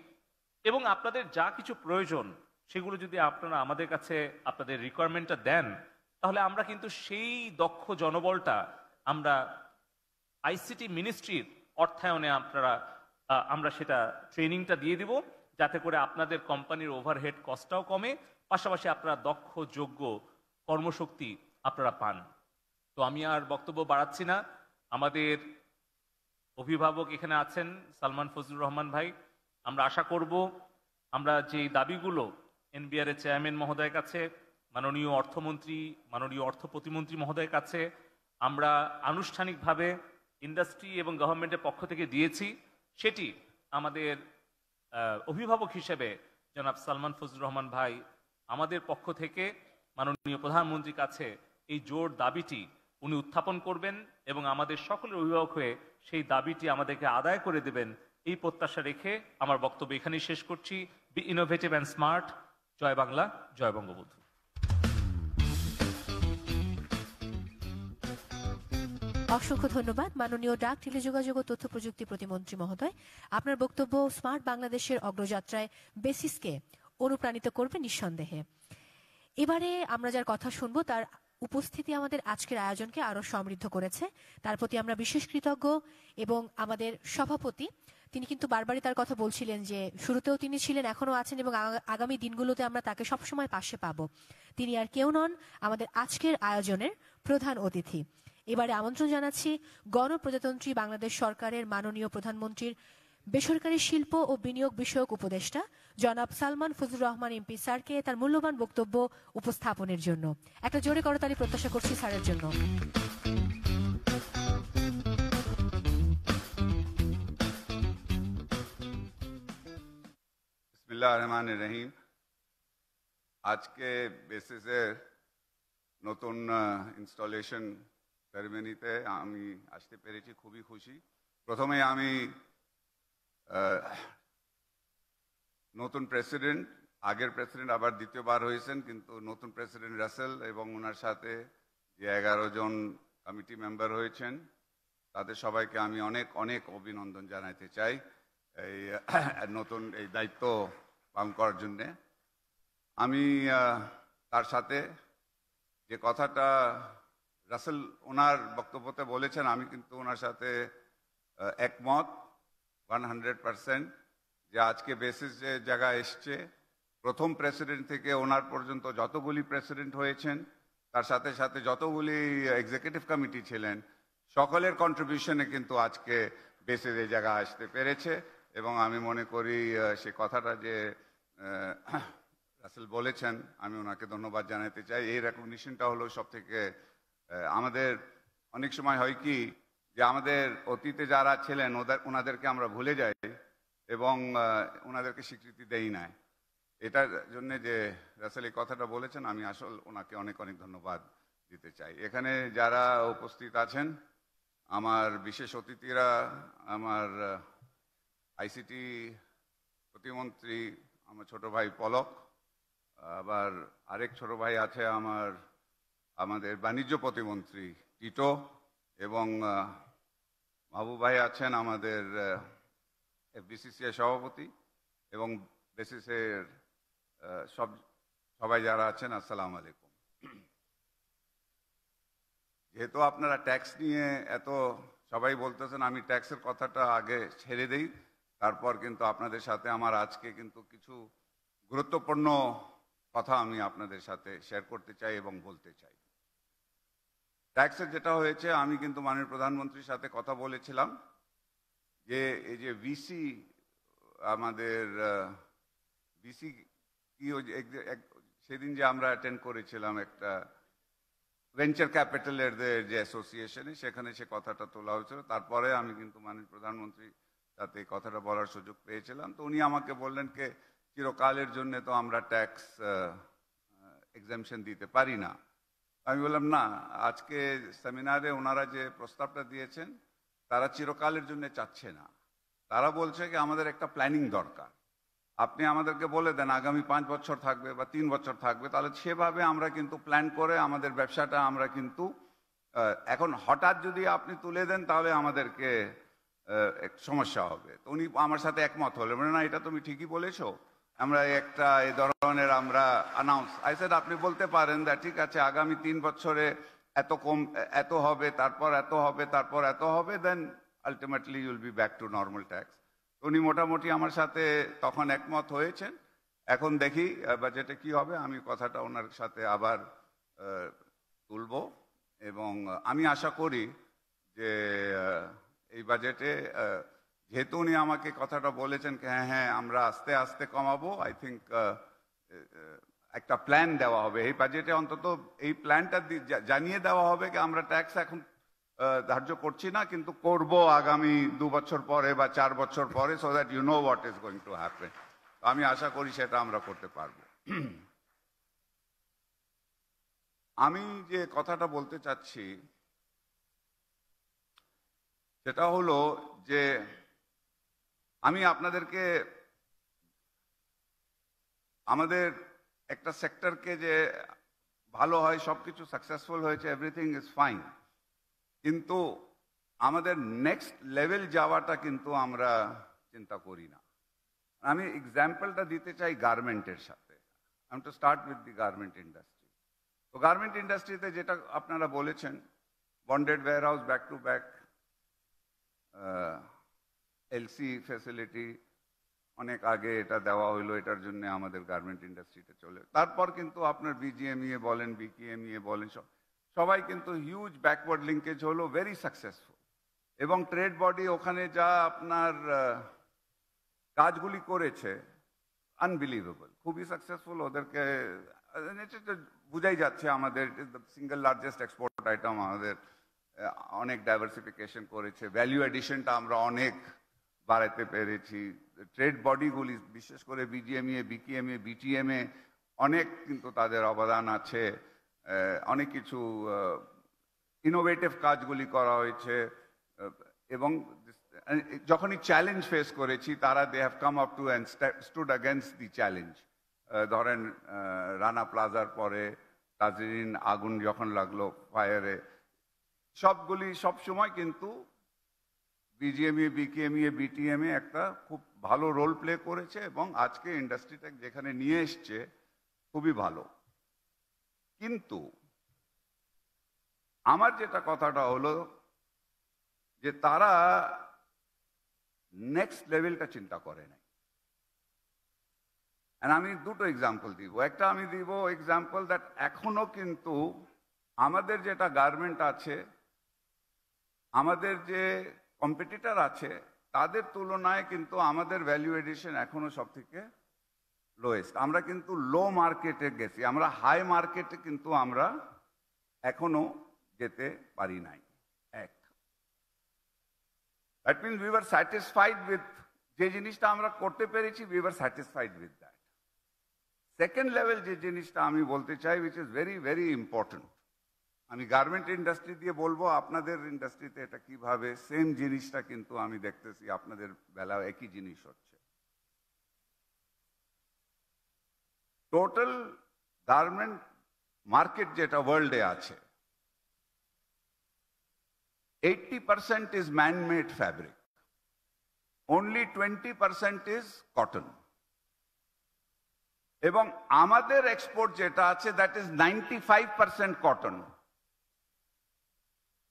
এবং আপনাদের যা কিছু প্রয়োজন সেগুলো যদি আপনারা আমাদের কাছে আপনাদের রিকোয়ারমেন্টটা দেন, তাহলে আমরা কিন্তু সেই দক্ষ জনবলটা আমরা আইসিটি মিনিস্ট্রির অর্থায়নে আমরা সেটা ট্রেনিংটা দিয়ে দিব, যাতে করে আপনাদের কোম্পানির ওভারহেড কস্টটাও কমে, পাশাপাশি আপনারা দক্ষ যোগ্য কর্মশক্তি আপনারা পান। তো আমি আর বক্তব্য বাড়াচ্ছি না। আমাদের অভিভাবক এখানে আছেন সালমান ফজলুর রহমান ভাই। আমরা আশা করব আমরা যে দাবিগুলো এনবিআর এর চেয়ারম্যান মহোদয়ের কাছে, মাননীয় অর্থমন্ত্রী, মাননীয় অর্থ প্রতিমন্ত্রী মহোদয়ের কাছে আমরা আনুষ্ঠানিকভাবে ইন্ডাস্ট্রি এবং গভর্নমেন্টের পক্ষ থেকে দিয়েছি, সেটি আমাদের অভিভাবক হিসেবে জনাব সালমান ফজলুর রহমান ভাই আমাদের পক্ষ থেকে মাননীয় প্রধানমন্ত্রীর কাছে এই জোর দাবিটি উনি উত্থাপন করবেন এবং আমাদের সকলের অভিভাবক হয়ে সেই দাবিটি আমাদেরকে আদায় করে দেবেন, এই প্রত্যাশা রেখে আমার বক্তব্য এখানেই শেষ করছি। Be innovative and smart. জয় বাংলা, জয় বঙ্গবন্ধু। অসংখ্য ধন্যবাদ মাননীয় ডাক, টেলিযোগাযোগ ও তথ্য প্রযুক্তি প্রতিমন্ত্রী মহোদয়। আপনার বক্তব্য স্মার্ট বাংলাদেশের অগ্রযাত্রায় বেসিসকে অনুপ্রাণিত করবে নিঃসন্দেহে। এবারে আমরা যার কথা শুনবো তার উপস্থিতি আমাদের আজকের আয়োজনকে আরো সমৃদ্ধ করেছে, তার প্রতি আমরা বিশেষ কৃতজ্ঞ। এবং আমাদের সভাপতি, তিনি কিন্তু বারবারই তার কথা বলছিলেন যে শুরুতেও তিনি ছিলেন, এখনো আছেন এবং আগামী দিনগুলোতে আমরা তাকে সবসময় পাশে পাবো। তিনি আর কেউ নন, আমাদের আজকের আয়োজনের প্রধান অতিথি। এবারে আমন্ত্রণ জানাচ্ছি গণপ্রজাতন্ত্রী বাংলাদেশ সরকারের মাননীয় প্রধানমন্ত্রীর বেসরকারি শিল্প ও বিনিয়োগ বিষয়ক উপদেষ্টা জনাব সালমান ফজলুর রহমান এমপি স্যারকে তার মূল্যবান বক্তব্য উপস্থাপনের জন্য। একটা জোরে করতালি প্রত্যাশা করছি স্যারের জন্য। বিসমিল্লাহির রহমানির রহিম। আজকে বেসিসের নতুন ইনস্টলেশন সেরেমনিতে আমি আসতে পেরেছি, খুবই খুশি। প্রথমে আমি নতুন প্রেসিডেন্ট, আগের প্রেসিডেন্ট আবার দ্বিতীয়বার হয়েছেন, কিন্তু নতুন প্রেসিডেন্ট রাসেল এবং ওনার সাথে যে 11 জন কমিটি মেম্বার হয়েছেন তাদের সবাইকে আমি অনেক অনেক অভিনন্দন জানাতে চাই এই নতুন এই দায়িত্ব পালন করার জন্যে। আমি তার সাথে যে কথাটা রাসেল ওনার বক্তব্যতে বলেছেন, আমি কিন্তু ওনার সাথে একমত 100%, যে আজকে বেসিস যে জায়গায় এসছে, প্রথম প্রেসিডেন্ট থেকে ওনার পর্যন্ত যতগুলি প্রেসিডেন্ট হয়েছেন, তার সাথে সাথে যতগুলি এক্সিকিউটিভ কমিটি ছিলেন, সকলের কন্ট্রিবিউশনে কিন্তু আজকে বেসিস এই জায়গায় আসতে পেরেছে। এবং আমি মনে করি সে কথাটা যে রাসেল বলেছেন, আমি ওনাকে ধন্যবাদ জানাতে চাই। এই রেকগনিশনটা হলো সব থেকে আমাদের অনেক সময় হয় কি যে আমাদের অতীতে যারা ছিলেন ওনাদেরকে আমরা ভুলে যাই এবং ওনাদেরকে স্বীকৃতি দেই না। এটার জন্য যে রাসেল এই কথাটা বলেছেন, আমি আসল ওনাকে অনেক অনেক ধন্যবাদ দিতে চাই। এখানে যারা উপস্থিত আছেন, আমার বিশেষ অতিথিরা, আমার আইসিটি প্রতিমন্ত্রী আমার ছোট ভাই পলক, আবার আরেক ছোট ভাই আছে আমাদের বাণিজ্য প্রতিমন্ত্রী টিটো, এবং মাহবুব ভাই আছেন আমাদের এফবিসিসিআই সভাপতি, এবং বেসিসের সবাই যারা আছেন, আসসালামু আলাইকুম। যেহেতু আপনারা ট্যাক্স নিয়ে এত সবাই বলতেছেন, আমি ট্যাক্সের কথাটা আগে ছেড়ে দেই, তারপর কিন্তু আপনাদের সাথে আমার আজকে কিন্তু কিছু গুরুত্বপূর্ণ কথা আমি আপনাদের সাথে শেয়ার করতে চাই এবং বলতে চাই। ট্যাক্সের যেটা হয়েছে, আমি কিন্তু মাননীয় প্রধানমন্ত্রীর সাথে কথা বলেছিলাম যে এই যে ভিসি আমাদের ভিসি কি সেদিন যে আমরা অ্যাটেন্ড করেছিলাম একটা ভেঞ্চার ক্যাপিটালের যে অ্যাসোসিয়েশনে, সেখানে সে কথাটা তোলা হয়েছিল। তারপরে আমি কিন্তু মাননীয় প্রধানমন্ত্রী সাথে কথাটা বলার সুযোগ পেয়েছিলাম। তো উনি আমাকে বললেন যে চিরকালের জন্য তো আমরা ট্যাক্স এক্সামশন দিতে পারি না। আমি বললাম না, আজকে সেমিনারে ওনারা যে প্রস্তাবটা দিয়েছেন তারা চিরকালের জন্য চাচ্ছে না, তারা বলছে কি আমাদের একটা প্ল্যানিং দরকার। আপনি আমাদেরকে বলে দেন আগামী 5 বছর থাকবে বা 3 বছর থাকবে, তাহলে সেভাবে আমরা কিন্তু প্ল্যান করে আমাদের ব্যবসাটা আমরা কিন্তু এখন হঠাৎ যদি আপনি তুলে দেন তাহলে আমাদেরকে সমস্যা হবে। তো উনি আমার সাথে একমত হলেন, না এটা তুমি ঠিকই বলেছো, আমরা একটা এই ধরনের আমরা অ্যানাউন্স আইসেড আপনি বলতে পারেন ঠিক আছে আগামী 3 বছরে এত হবে, তারপর এত হবে, তারপর এত হবে, then ultimately you'll be back to normal tax. উনি মোটামুটি আমার সাথে তখন একমত হয়েছেন। এখন দেখি বাজেটে কি হবে, আমি কথাটা ওনার সাথে আবার তুলব এবং আমি আশা করি যে এই বাজেটে যেহেতু উনি আমাকে কথাটা বলেছেন হ্যাঁ হ্যাঁ আমরা আস্তে আস্তে কমাবো, আই থিঙ্ক একটা প্ল্যান দেওয়া হবে এই বাজেটে, অন্তত এই প্ল্যানটা জানিয়ে দেওয়া হবে যে আমরা ট্যাক্স এখন ধার্য করছি না, কিন্তু করব আগামী 2 বছর পরে বা 4 বছর পরে, so that you know what is going to happen. আমি আশা করি সেটা আমরা করতে পারবো। আমি যে কথাটা বলতে চাচ্ছি সেটা হলো যে আমি আপনাদেরকে আমাদের একটা সেক্টরকে যে ভালো হয়, সবকিছু সাকসেসফুল হয়েছে, এভরিথিং ইজ ফাইন, কিন্তু আমাদের নেক্সট লেভেল যাওয়াটা কিন্তু আমরা চিন্তা করি না। আমি এক্সাম্পলটা দিতে চাই গার্মেন্টের সাথে। I am to start with the garment industry. তো গার্মেন্ট ইন্ডাস্ট্রিতে যেটা আপনারা বলেছেন, bonded warehouse, back to back LC facility, অনেক আগে এটা দেওয়া হইলো, এটার জন্য আমাদের গার্মেন্ট ইন্ডাস্ট্রিতে চলে। তারপর কিন্তু আপনার বিজিএমইএ বলেন, বিকেএমইএ বলেন, সবাই কিন্তু হিউজ ব্যাকওয়ার্ড লিঙ্কেজ হলো, ভেরি সাকসেসফুল। এবং ট্রেড বডি ওখানে যা আপনার কাজগুলি করেছে আনবিলিভেবল, খুবই সাকসেসফুল। ওদেরকে বুঝাই যাচ্ছে আমাদের সিঙ্গেল লার্জেস্ট এক্সপোর্ট আইটেম, আমাদের অনেক ডাইভার্সিফিকেশন করেছে, ভ্যালু এডিশনটা আমরা অনেক বাড়াতে পেরেছি। ট্রেড বডিগুলি বিশেষ করে বিজিএমইএ, বিকেএমইএ, ইনোভেটিভ কাজগুলি করা হয়েছে এবং যখনই চ্যালেঞ্জ ফেস করেছি তারা they have come up to and stood against the challenge. ধরেন রানা প্লাজার পরে তাজরিন আগুন যখন লাগলো ফায়ারে, সবগুলি সবসময় কিন্তু বিজিএমইএ, বিকেএমইএ, বিটিএমএ একটা খুব ভালো রোল প্লে করেছে এবং আজকে ইন্ডাস্ট্রিটা যেখানে নিয়ে এসছে খুবই ভালো। কিন্তু আমার যেটা কথাটা হলো যে তারা নেক্সট লেভেলটা চিন্তা করে নাই। আমি দুটো এক্সাম্পল দিব। একটা আমি দিব এক্সাম্পল দ্যাট এখনো কিন্তু আমাদের যেটা গার্মেন্ট আছে, আমাদের যে কম্পিটিটর আছে তাদের তুলনায় কিন্তু আমাদের ভ্যালু এডিশন এখনো সব থেকে লোয়েস্ট। আমরা কিন্তু লো মার্কেটে গেছি, আমরা হাই মার্কেটে কিন্তু আমরা এখনো যেতে পারি নাই। এক, that means we were satisfied with যে জিনিসটা আমরা করতে পেরেছি, we were satisfied with that. Second level যে জিনিসটা আমি বলতে চাই, which is very very important, আমি গার্মেন্ট ইন্ডাস্ট্রি দিয়ে বলবো, আপনাদের ইন্ডাস্ট্রিতে এটা কিভাবে সেম জিনিসটা কিন্তু আমি দেখতেছি আপনাদের বেলায় একই জিনিস হচ্ছে। টোটাল গার্মেন্ট মার্কেট যেটা ওয়ার্ল্ডে আছে, 80% is man-made fabric, only 20% is cotton, এবং আমাদের এক্সপোর্ট যেটা আছে দ্যাট ইজ 95% কটন।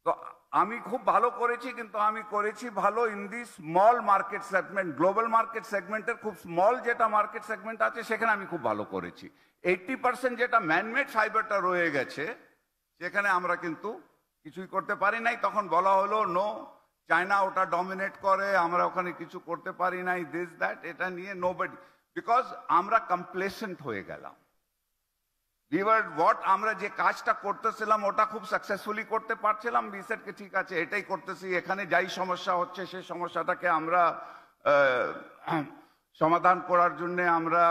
তো আমি খুব ভালো করেছি, কিন্তু আমি করেছি ভালো in the small market segment. Global market সেগমেন্টের খুব স্মল যেটা মার্কেট সেগমেন্ট আছে সেখানে আমি খুব ভালো করেছি। 80% যেটা ম্যানমেড ফাইবারটা রয়ে গেছে সেখানে আমরা কিন্তু কিছুই করতে পারি নাই। তখন বলা হলো নো, চায়না ওটা ডমিনেট করে, আমরা ওখানে কিছু করতে পারি নাই, দিস দ্যাট, এটা নিয়ে নোবডি, বিকজ আমরা কমপ্লেসেন্ট হয়ে গেলাম। আমরা যে কাজটা করতেছিলাম ওটা খুব সাকসেসফুলি করতে পারছিলাম, বিসেটকে ঠিক আছে এটাই করতেছি, এখানে যাই সমস্যা হচ্ছে সেই সমস্যাটাকে আমরা সমাধান করার জন্য আমরা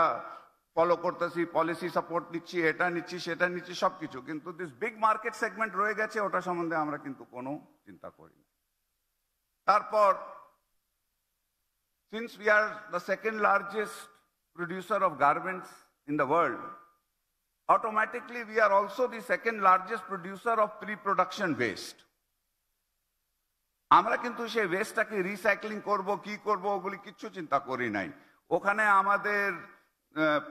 ফলো করতেছি, পলিসি সাপোর্ট নিচ্ছি, এটা নিচ্ছি, সেটা নিচ্ছি, সবকিছু। কিন্তু দিস বিগ মার্কেট সেগমেন্ট রয়ে গেছে, ওটা সম্বন্ধে আমরা কিন্তু কোনো চিন্তা করি না। তারপর since we are the second largest producer of garments in the world, automatically we are also the second largest producer of pre-production waste. আমরা কিন্তু সেই ওয়েস্টটাকে রিসাইক্লিং করব, কি করব, ওগুলি কিচ্ছু চিন্তা করি নাই। ওখানে আমাদের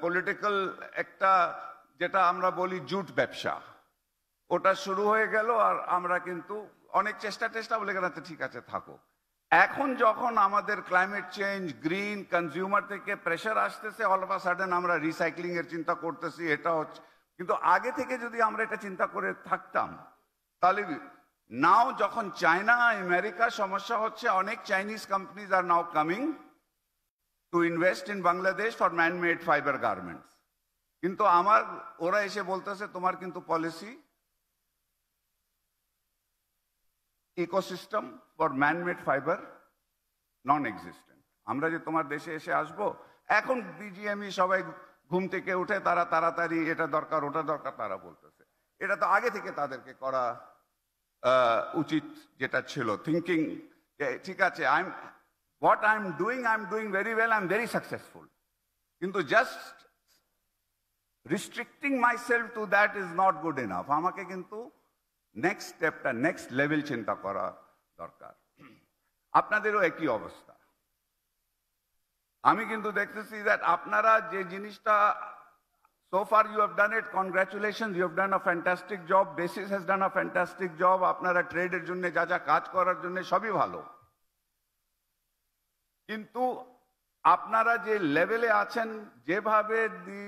পলিটিক্যাল একটা যেটা আমরা বলি জুট ব্যবসা, ওটা শুরু হয়ে গেল, আর আমরা কিন্তু অনেক চেষ্টা বলে গেলাম ঠিক আছে থাকো। এখন যখন আমাদের ক্লাইমেট চেঞ্জ, গ্রিন, কনজিউমার থেকে প্রেশার আসতেছে, অল অফ আ সাডেন আমরা রিসাইক্লিং এর চিন্তা করতেছি, এটা হচ্ছে। কিন্তু আগে থেকে যদি আমরা এটা চিন্তা করে থাকতাম তাহলে নাও যখন চায়না, আমেরিকা সমস্যা হচ্ছে, অনেক চাইনিজ কোম্পানিজ আর now coming to invest in Bangladesh for man made fibre garments. কিন্তু ওরা এসে বলতেছে তোমার কিন্তু policy ecosystem for man made fibre non existent. আমরা যে তোমার দেশে এসে আসবো, এখন বিজিএমই সবাই ঘুম থেকে উঠে তারা তাড়াতাড়ি এটা দরকার ওটা দরকার তারা বলতেছে। এটা তো আগে থেকে তাদেরকে করা উচিত যেটা ছিল, থিঙ্কিং ঠিক আছে what I'm doing very well, I'm very successful. কিন্তু just restricting myself to that is not good enough. আমাকে কিন্তু নেক্সট স্টেপটা, নেক্সট লেভেল চিন্তা করা দরকার। আপনাদেরও একই অবস্থা। আমি কিন্তু দেখতেছি that আপনারা যে জিনিসটা so far you have done it, congratulations, you have done a fantastic job, BASIS has done a fantastic job, আপনারা ট্রেডের জন্য যা যা কাজ করার জন্য সবই ভালো। কিন্তু আপনারা যে লেভেলে আছেন, যেভাবে দি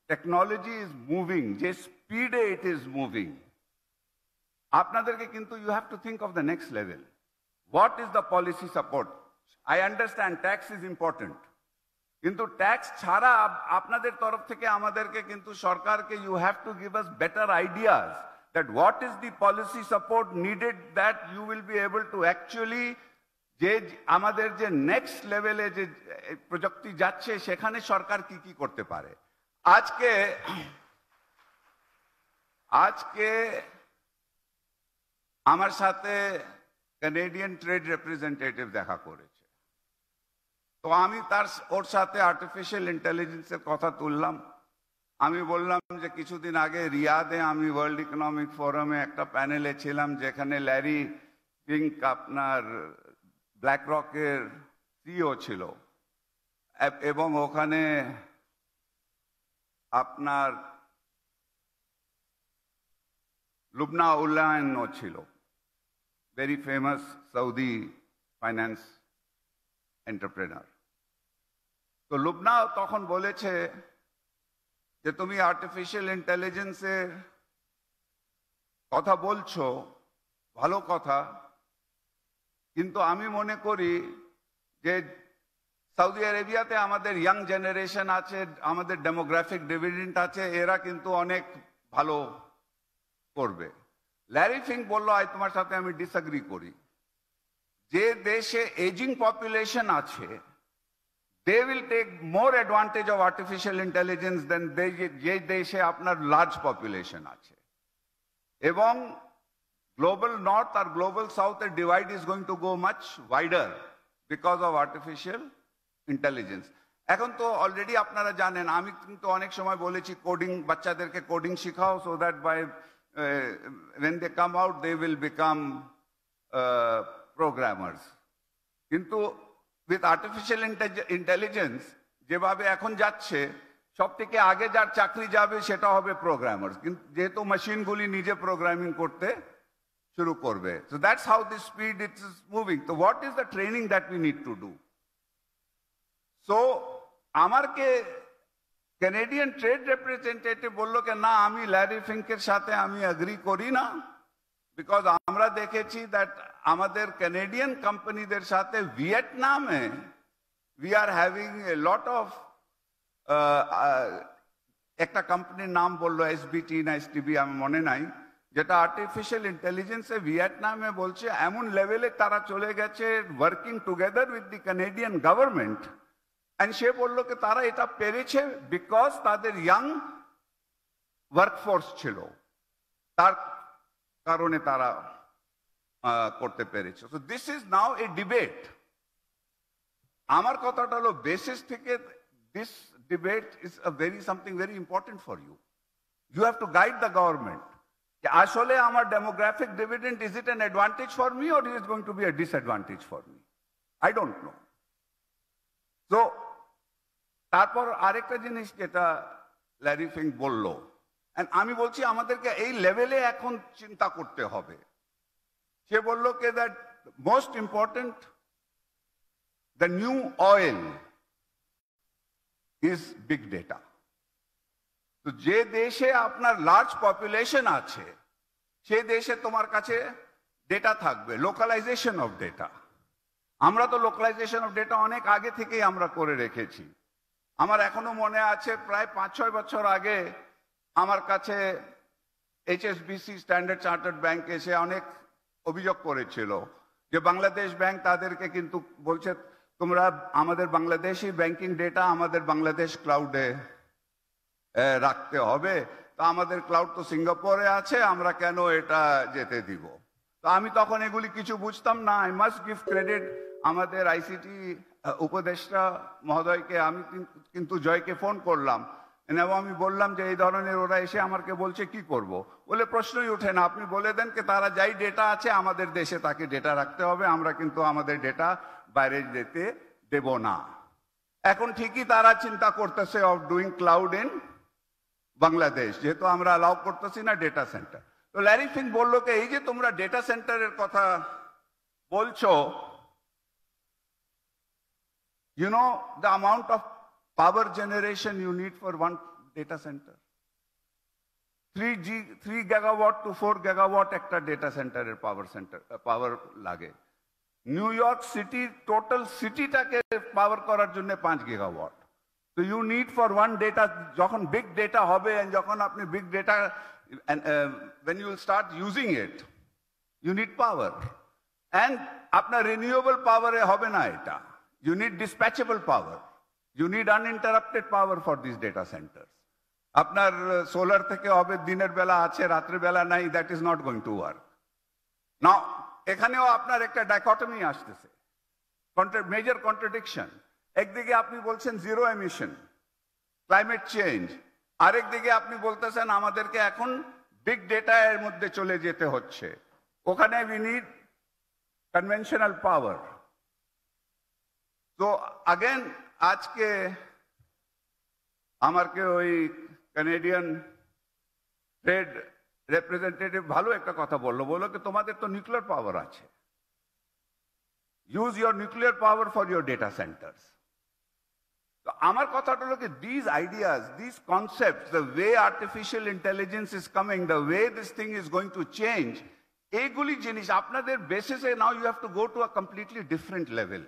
টেকনোলজি ইজ মুভিং, যে স্পিডে ইট ইজ মুভিং, আপনাদেরকে কিন্তু you have to think of the next level. What is the policy support? I understand tax is important, কিন্তু ট্যাক্স ছাড়া আপনাদের তরফ থেকে আমাদেরকে কিন্তু সরকারকে you have to give us better ideas that what is the policy support needed that you will be able to actually যে আমাদের যে নেক্সট লেভেলে যে প্রযুক্তি যাচ্ছে সেখানে সরকার কি কি করতে পারে। আজকে আমার সাথে কানাডিয়ান ট্রেড রিপ্রেজেন্টেটিভ দেখা করেছে। তো আমি ওর সাথে আর্টিফিশিয়াল ইন্টেলিজেন্সের কথা তুললাম। আমি বললাম যে কিছুদিন আগে রিয়াদে আমি ওয়ার্ল্ড ইকোনমিক ফোরামে একটা প্যানেলে ছিলাম, যেখানে ল্যারি ফিঙ্ক আপনার ব্ল্যাক রকের সিইও ছিল, এবং ওখানে আপনার লুবনা উল্লায়নও ছিল, very famous Saudi finance entrepreneur. তো লুবনা তখন বলেছে যে তুমি আর্টিফিশিয়াল ইন্টেলিজেন্সের কথা বলছো, ভালো কথা, কিন্তু আমি মনে করি যে সৌদি আরবিয়াতে আমাদের ইয়াং জেনারেশন আছে, আমাদের ডেমোগ্রাফিক ডিভিডেন্ট আছে, এরা কিন্তু অনেক ভালো করবে। ল্যারি ফিঙ্ক বললো, তোমার সাথে আমি ডিসএগ্রি করি। যে দেশে এজিং পপুলেশন আছে, they will take more advantage of artificial intelligence than যে দেশে আপনার লার্জ পপুলেশন আছে। এবং গ্লোবাল নর্থ আর গ্লোবাল সাউথের divide is going to go much wider because of artificial intelligence. এখন তো অলরেডি আপনারা জানেন, আমি কিন্তু অনেক সময় বলেছি কোডিং, বাচ্চাদেরকে কোডিং শিখাও, so that by when they come out they will become programmers। কিন্তু with artificial intelligence যেভাবে এখন যাচ্ছে, সব থেকে আগে যার চাকরি যাবে সেটা হবে প্রোগ্রামার, কিন্তু যেহেতু মেশিনগুলি নিজে প্রোগ্রামিং করতে শুরু করবে। So that's how the speed it is moving. So what is the training that we need to do? So আমারকে কানাডিয়ান ট্রেড রিপ্রেজেন্টেটিভ বললো যে না, আমি ল্যারি ফিঙ্কের সাথে আমি এগ্রি করি না, বিকজ আমরা দেখেছি দ্যাট আমাদের কানাডিয়ান কোম্পানিদের সাথে ভিয়েতনামে we are having a lot of, একটা কোম্পানির নাম বললো এসবিটি না এসটিবি, আমি মনে নাই, যেটা আর্টিফিশিয়াল ইন্টেলিজেন্সে ভিয়েতনামে বলছে এমন লেভেলে তারা চলে গেছে working together with the Canadian government. And সে বললো যে তারা এটা পেরেছে বিকজ তাদের ইয়াং ওয়ার্কফোর্স ছিল, তার কারণে তারা করতে পেরেছে। So this is now a debate. আমার কথাটা হলো বেসিস থেকে this debate is a very something very important for you. You have to guide the government যে আসলে আমার demographic dividend, is it an advantage for me or is it going to be a disadvantage for me? I don't know. So তারপর আরেকটা জিনিস যেটা Larry ফিঙ্ক বললো, আমি বলছি আমাদেরকে এই লেভেলে এখন চিন্তা করতে হবে। সে বললো যে that most important, the new oil is big data. তো যে দেশে আপনার লার্জ পপুলেশন আছে, সে দেশে তোমার কাছে ডেটা থাকবে, লোকালাইজেশন অফ ডেটা। আমরা তো লোকালাইজেশন অফ ডেটা অনেক আগে থেকেই আমরা করে রেখেছি। আমার এখনো মনে আছে, প্রায় 5-6 বছর আগে আমার কাছে এইচএসবিসি স্ট্যান্ডার্ড চার্টার্ড ব্যাংক এসে অনেক অভিযোগ করেছিল যে বাংলাদেশ ব্যাংক তাদেরকে কিন্তু বলছে তোমরা আমাদের বাংলাদেশি ব্যাংকিং ডেটা আমাদের বাংলাদেশ ক্লাউডে রাখতে হবে। তো আমাদের ক্লাউড তো সিঙ্গাপুরে আছে, আমরা কেন এটা যেতে দিব? তো আমি তখন এগুলি কিছু বুঝতাম না। আই মাস্ট গিভ ক্রেডিট আমাদের আইসিটি উপদেষ্টা মহোদয়কে। আমি কিন্তু জয়কে ফোন করলাম এবং আমি বললাম যে এই ধরনের ওরা এসে আমাকে বলছে কি করব, বলে প্রশ্নই ওঠে না, আপনি বলে দেন যে তারা যাই ডেটা আছে আমাদের দেশে তাকে ডেটা রাখতে হবে, আমরা কিন্তু আমাদের ডেটা বাইরে যেতে দেব না। এখন ঠিকই তারা চিন্তা করতেছে of doing cloud in Bangladesh, যেহেতু আমরা অ্যালাউ করতেছি না ডেটা সেন্টার। তো ল্যারি ফিঙ্ক বললো যে এই যে তোমরা ডেটা সেন্টারের কথা বলছো, you know the amount of power generation you need for one data center? 3 gigawatt to 4 gigawatt একটা ডেটা সেন্টারের পাওয়ার লাগে। নিউ ইয়র্ক সিটি টোটাল সিটিটাকে পাওয়ার করার জন্য 5 গিগাওয়াট। তো you need for one data, যখন বিগ ডেটা হবে, যখন আপনি big data when you will start using it, you need power. And আপনার রিনিউয়েবল পাওয়ারে হবে না এটা। You need dispatchable power. You need uninterrupted power for these data centers. আপনার সোলার থেকে হবে দিনের বেলা আছে, রাত্রের বেলা নাই, that is not going to work. না, এখানেও আপনার একটা ডাইকটমি আসতেছে, মেজর কন্ট্রাডিকশন। একদিকে আপনি বলছেন জিরো এমিশন, ক্লাইমেট চেঞ্জ, আরেক দিকে আপনি বলতেছেন আমাদেরকে এখন বিগ ডেটা এর মধ্যে চলে যেতে হচ্ছে, ওখানে উই নিড কনভেনশনাল পাওয়ার। তো আগেন আজকে আমাকে ওই কানাডিয়ান ট্রেড রিপ্রেজেন্টেটিভ ভালো একটা কথা বললো কি তোমাদের তো নিউক্লিয়ার পাওয়ার আছে, use your nuclear power for your data centres. তো আমার কথাটা হলো কি this ideas, this concept, the way artificial intelligence is coming, the way this thing is going to change, এইগুলি জিনিস আপনাদের বেসিসে now you have to go to a completely different level.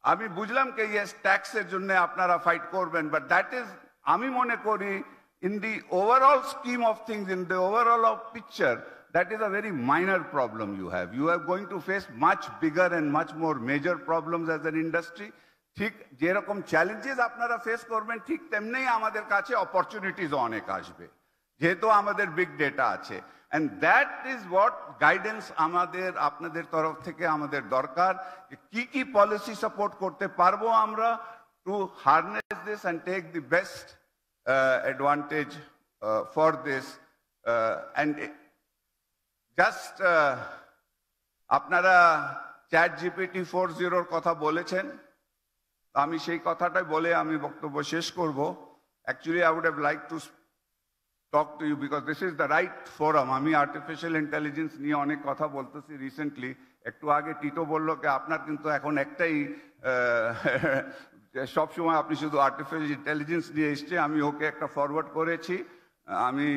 আমি বুঝলাম কি ইয়েস ট্যাক্সের জন্য আপনারা ফাইট করবেন, বাট দ্যাট ইজ, আমি মনে করি in the overall scheme of things, in the overall of picture, that is a very minor problem you have. You are going to face much bigger and much more major problems as an industry. ঠিক যেরকম challenges আপনারা face করবেন ঠিক তেমনি আমাদের কাছে opportunities অনেক আসবে, যেহেতু আমাদের বিগ ডেটা আছে। and that is what guidance আমাদের আপনাদের তরফ থেকে আমাদের দরকার, কি কি পলিসি সাপোর্ট করতে পারবো আমরা to harness this and take the best advantage for this. And just আপনারা চ্যাট জিপিটি 4.0 কথা বলেছেন, আমি সেই কথাটাই বলে আমি বক্তব্য শেষ করব। Actually, I would have liked to talk to you because this is the right forum. আমি আর্টিফিশিয়াল ইন্টেলিজেন্স নিয়ে অনেক কথা বলতেছি রিসেন্টলি। একটু আগে টিটো বলল কি আপনার কিন্তু এখন একটাই সবসময় আপনি শুধু আর্টিফিশিয়াল ইন্টেলিজেন্স নিয়ে এসছে। আমি ওকে একটা ফরওয়ার্ড করেছি, আমি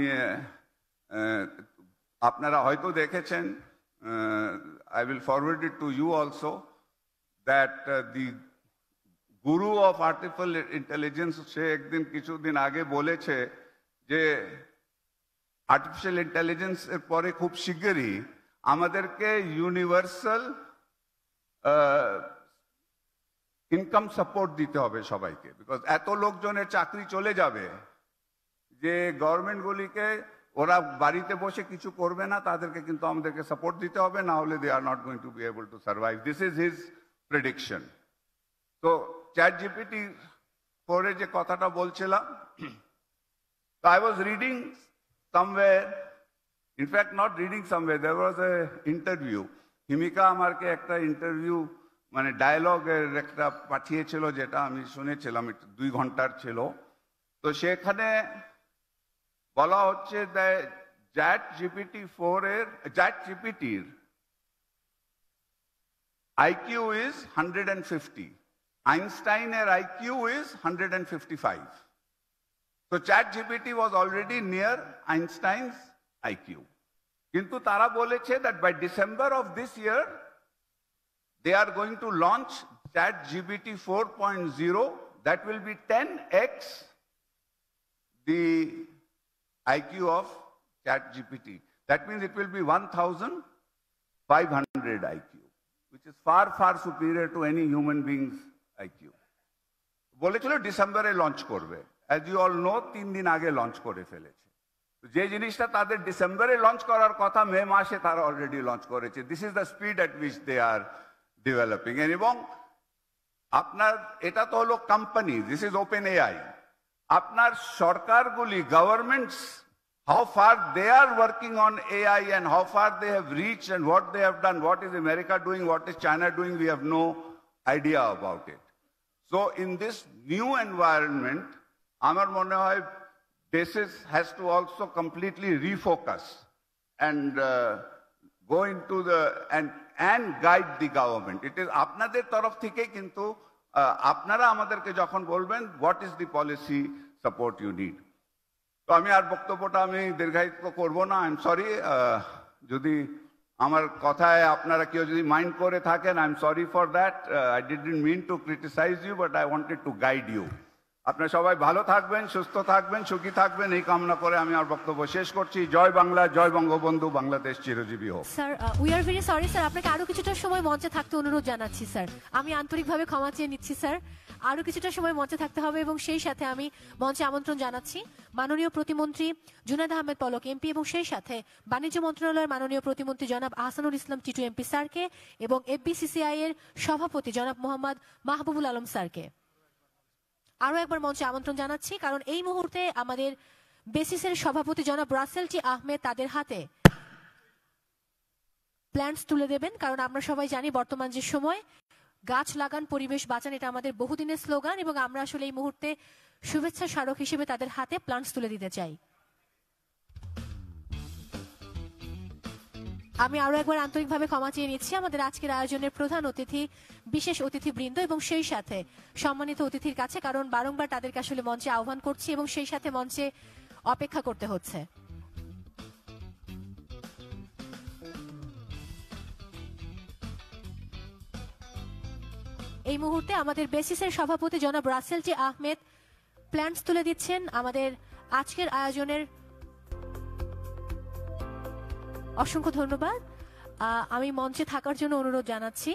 আপনারা হয়তো দেখেছেন, I will forward it to you also, that the Guru of artificial intelligence সে একদিন কিছুদিন আগে বলেছে যে আর্টিফিশিয়াল ইন্টেলিজেন্স এর পরে খুব শিগগিরই আমাদেরকে ইউনিভার্সাল ইনকাম সাপোর্ট দিতে হবে সবাইকে, বিকজ এত লোকজনের চাকরি চলে যাবে যে গভর্নমেন্টগুলিকে ওরা বাড়িতে বসে কিছু করবে না, তাদেরকে কিন্তু আমাদেরকে সাপোর্ট দিতে হবে, না হলে they are not going to be able to survive. This is his prediction. তো চ্যাট জিপিটি পরে যে কথাটা বলছিলাম, I was reading somewhere, in fact not reading somewhere, there was a interview, Himika আমাকে একটা ইন্টারভিউ মানে ডায়ালগের একটা পাঠিয়েছিল, যেটা আমি শুনেছিলাম, 2 ঘন্টার ছিল। তো সেখানে বলা হচ্ছে চ্যাট জিপিটির IQ is 150, আইনস্টাইনের IQ is 155. So ChatGPT was already near Einstein's IQ. কিন্তু তারা বলেছে that by December of this year, they are going to launch ChatGPT 4.0 that will be 10x the IQ of ChatGPT. That means it will be 1500 IQ, which is far, far superior to any human being's IQ. বলেছিল ডিসেম্বরে launch করবে। As you all know, 3 দিন আগে launch করে ফেলেছে। যে জিনিসটা তাদের ডিসেম্বরে লঞ্চ করার কথা মে মাসে তারা অলরেডি লঞ্চ করেছে। This is the speed at which they are developing. এবং আপনার এটা তো হলো company, this is OpenAI. আপনার সরকারগুলি, governments, how far they are working on AI and how far they have reached and what they have done, what is America doing, what is China doing, we have no idea about it. So in this new environment, আমার মনে হয় basis has to also completely refocus and go into the and guide the government. It is আপনাদের তরফ থেকে, কিন্তু আপনারা আমাদেরকে যখন বলবেন what is the policy support you need. তো আমি আর বক্তব্যটা আমি দীর্ঘায়িত করব না। আই এম সরি, যদি আমার কথায় আপনারা কেউ যদি মাইন্ড করে থাকেন, I am sorry for that. I didn't mean to criticise you, but I wanted to guide you. আপনারা সবাই ভালো থাকবেন, সুস্থ থাকবেন, সুখী থাকবেন, এই কামনা করে আমি আমার বক্তব্য শেষ করছি। জয় বাংলা, জয় বঙ্গবন্ধু, বাংলাদেশ চিরজীবী হোক। Sir, we are very sorry sir, আপনাকে আরো কিছুটা সময় মঞ্চে থাকতে অনুরোধ জানাচ্ছি স্যার। আমি আন্তরিকভাবে ক্ষমা চেয়ে নিচ্ছি স্যার, আরো কিছুটা সময় মঞ্চে থাকতে হবে। এবং সেই সাথে আমি মঞ্চে আমন্ত্রণ জানাচ্ছি মাননীয় প্রতিমন্ত্রী জুনায়েদ আহমেদ পলক এমপি এবং সেই সাথে বাণিজ্য মন্ত্রণালয়ের মাননীয় প্রতিমন্ত্রী জনাব আহসানুল ইসলাম টিটু এমপি স্যারকে এবং এফবিসিসিআই এর সভাপতি জনাব মোহাম্মদ মাহবুবুল আলম স্যারকে আরো একবার মঞ্চে আমন্ত্রণ জানাচ্ছি, কারণ এই মুহূর্তে আমাদের বেসিসের সভাপতি জনাব রাসেল টি আহমেদ তাদের হাতে প্ল্যান্টস তুলে দেবেন। কারণ আমরা সবাই জানি বর্তমান যে সময়, গাছ লাগান পরিবেশ বাঁচান, এটা আমাদের বহুদিনের স্লোগান এবং আমরা আসলে এই মুহূর্তে শুভেচ্ছা স্মারক হিসেবে তাদের হাতে প্ল্যান্টস তুলে দিতে চাই। আমি আরো একবার আন্তরিকভাবে ক্ষমা চেয়ে নিচ্ছি আমাদের আজকের আয়োজনের প্রধান অতিথি, বিশেষ অতিথিবৃন্দ এবং সেই সাথে সম্মানিত অতিথির কাছে, কারণ বারংবার তাদেরকে আসলে মঞ্চে আহ্বান করছি এবং সেই সাথে মঞ্চে অপেক্ষা করতে হচ্ছে। এই মুহূর্তে আমাদের বেসিসের সভাপতি জনাব রাসেল টি আহমেদ প্ল্যান্টস তুলে দিচ্ছেন আমাদের আজকের আয়োজনের। অসংখ্য ধন্যবাদ। আমি মঞ্চে থাকার জন্য অনুরোধ জানাচ্ছি।